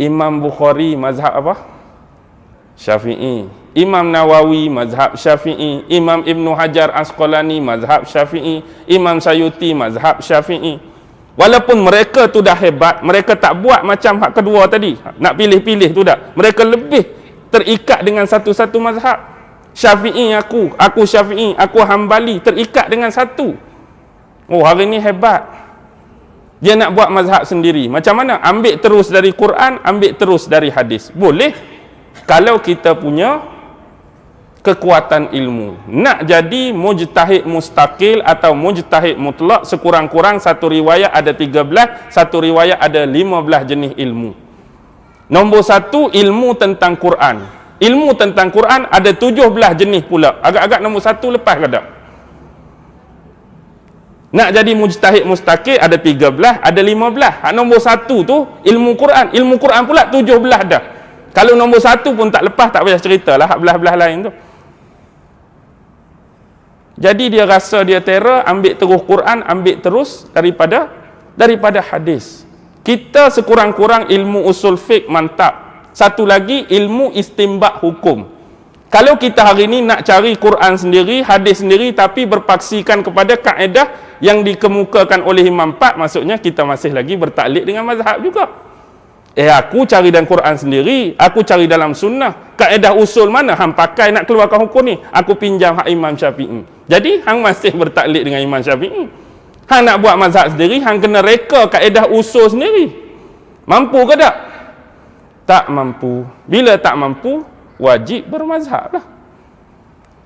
Imam Bukhari mazhab apa? Syafi'i. Imam Nawawi mazhab Syafi'i. Imam Ibn Hajar Asqalani mazhab Syafi'i. Imam Sayuti mazhab Syafi'i. Walaupun mereka tu dah hebat, mereka tak buat macam hak kedua tadi, nak pilih-pilih tu dah. Mereka lebih terikat dengan satu-satu mazhab. Syafi'i aku Syafi'i, aku Hambali, terikat dengan satu. Oh, hari ni hebat. Dia nak buat mazhab sendiri. Macam mana? Ambil terus dari Quran, ambil terus dari hadis. Boleh kalau kita punya kekuatan ilmu. Nak jadi mujtahid mustaqil atau mujtahid mutlak, sekurang-kurang satu riwayat ada 13, satu riwayat ada 15 jenis ilmu. Nombor 1, ilmu tentang Quran. Ilmu tentang Quran ada 17 jenis pula. Agak-agak nombor 1 lepas ke tak? Nak jadi mujtahid mustaqil ada 13, ada 15. Nombor 1 tu ilmu Quran. Ilmu Quran pula 17 dah. Kalau nombor 1 pun tak lepas, tak payah ceritalah hak belah-belah lain tu. Jadi dia rasa dia terror, ambil terus Quran, ambil terus daripada hadis. Kita sekurang-kurang ilmu usul fiqh mantap. Satu lagi ilmu istinbat hukum. Kalau kita hari ni nak cari Quran sendiri, hadis sendiri, tapi berpaksikan kepada kaedah yang dikemukakan oleh Imam 4, maksudnya kita masih lagi bertaklid dengan mazhab juga. Aku cari dalam Quran sendiri, aku cari dalam sunnah. Kaedah usul mana hang pakai nak keluarkan hukum ni? Aku pinjam hak Imam Syafi'i. Jadi hang masih bertaklid dengan Imam Syafi'i. Hang nak buat mazhab sendiri, hang kena reka kaedah usul sendiri. Mampu ke tak? Tak mampu. Bila tak mampu, wajib bermazhab lah.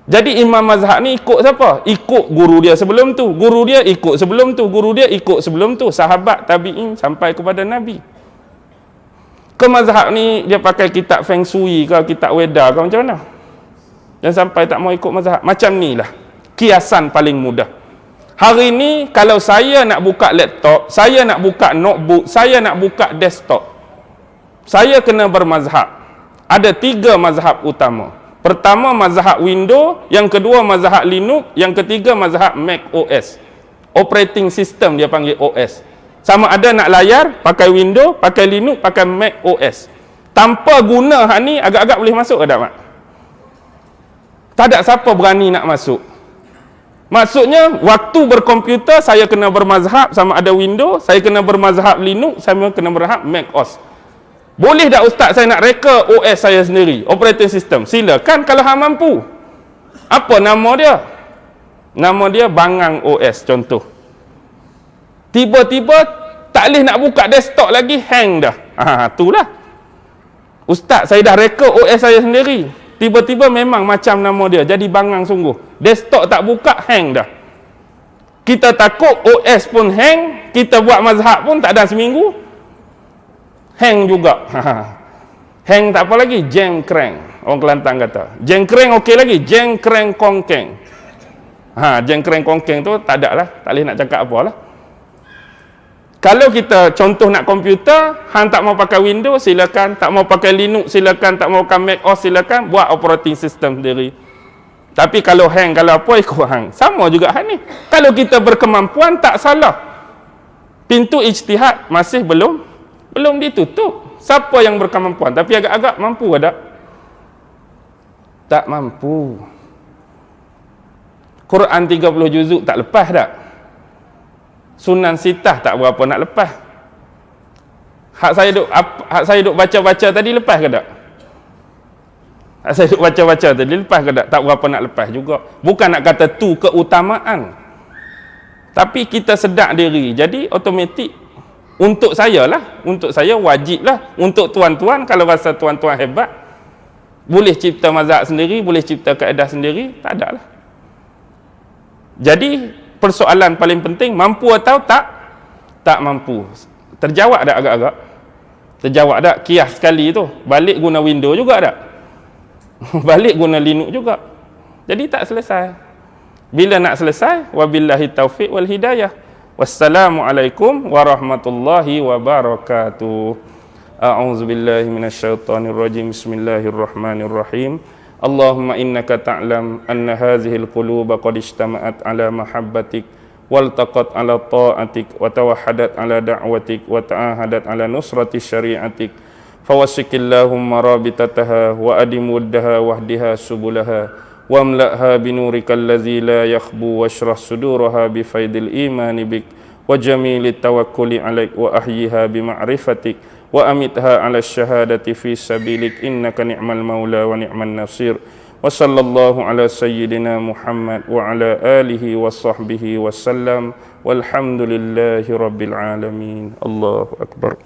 Jadi imam mazhab ni ikut siapa? Ikut guru dia sebelum tu. Guru dia ikut sebelum tu. Guru dia ikut sebelum tu. Sahabat, tabi'in sampai kepada Nabi. Ke mazhab ni dia pakai kitab Feng Shui ke, kitab Weda ke, macam mana? Dan sampai tak mau ikut mazhab. Macam ni lah kiasan paling mudah. Hari ni kalau saya nak buka laptop, saya nak buka notebook, saya nak buka desktop, saya kena bermazhab. Ada 3 mazhab utama. Pertama mazhab Windows, yang kedua mazhab Linux, yang ketiga mazhab Mac OS. Operating system dia panggil OS. Sama ada nak layar pakai Windows, pakai Linux, pakai Mac OS. Tanpa guna hak ni agak-agak boleh masuk ke tak, Mak? Tak ada siapa berani nak masuk. Maksudnya waktu berkomputer saya kena bermazhab, sama ada Windows, saya kena bermazhab Linux, saya kena bermazhab Mac OS. Boleh tak ustaz saya nak reka OS saya sendiri, operating system? Silakan kalau hang mampu. Apa nama dia? Nama dia Bangang OS contoh. Tiba-tiba tak boleh nak buka desktop lagi, hang dah. Itulah. Ustaz saya dah reka OS saya sendiri. tiba-tiba memang macam nama dia, jadi bangang sungguh. Desktop tak buka, hang dah. Kita takut OS pun hang, kita buat mazhab pun tak ada seminggu, hang juga. Hang tak apa lagi, jengkreng. Orang Kelantan kata. Jengkreng okey lagi, jengkreng kongkeng. Jengkreng kongkeng tu tak ada lah, tak boleh nak cakap apa lah. Kalau kita contoh nak komputer, hang tak mau pakai Windows silakan, tak mau pakai Linux silakan, tak mau pakai Mac OS silakan, buat operating system sendiri. Tapi kalau hang, kalau apa ikut hang. Sama juga hang ni. Kalau kita berkemampuan tak salah. Pintu ijtihad masih belum ditutup. Siapa yang berkemampuan tapi agak-agak mampu ada? Tak mampu. Quran 30 juzuk tak lepas tak? Sunan Sitah tak berapa nak lepas. Hak saya duk baca-baca tadi lepas ke tak? Hak saya duk baca-baca tadi lepas ke tak? Tak berapa nak lepas juga. Bukan nak kata tu keutamaan. Tapi kita sedar diri. Jadi automatik untuk saya lah, untuk saya wajib lah. Untuk tuan-tuan, kalau rasa tuan-tuan hebat, boleh cipta mazhab sendiri, boleh cipta kaedah sendiri, tak ada lah. Jadi persoalan paling penting, mampu atau tak mampu. Terjawab tak agak-agak? Terjawab tak? Kias sekali tu. Balik guna Windows juga tak? Balik guna Linux juga. Jadi tak selesai. Bila nak selesai? Wabillahi taufiq wal hidayah. Wassalamualaikum warahmatullahi wabarakatuh. A'udzubillahi minasyaitonirrajim. Bismillahirrahmanirrahim. Allahumma innaka ta'lam anna hazihil quluba qad ijtama'at ala mahabbatik waltaqat ala ta'atik wa tawahhadat ala da'watik wa ta'ahadat ala nusrati syari'atik fawassikillahumma rabitataha wa adim wuddaha wahdiha subulaha wamla'ha binurikal ladzi la yakhbu washrah suduraha bifaidil imani bik wa jamilit tawakkuli alaik wa ahyiha bima'rifatik wa amitha ala syahadati fi sabilik innaka ni'mal maula wa ni'man nasir wa sallallahu ala sayyidina Muhammad wa ala alihi wa sahbihi wa sallam walhamdulillahi rabbil alamin. Allahu akbar.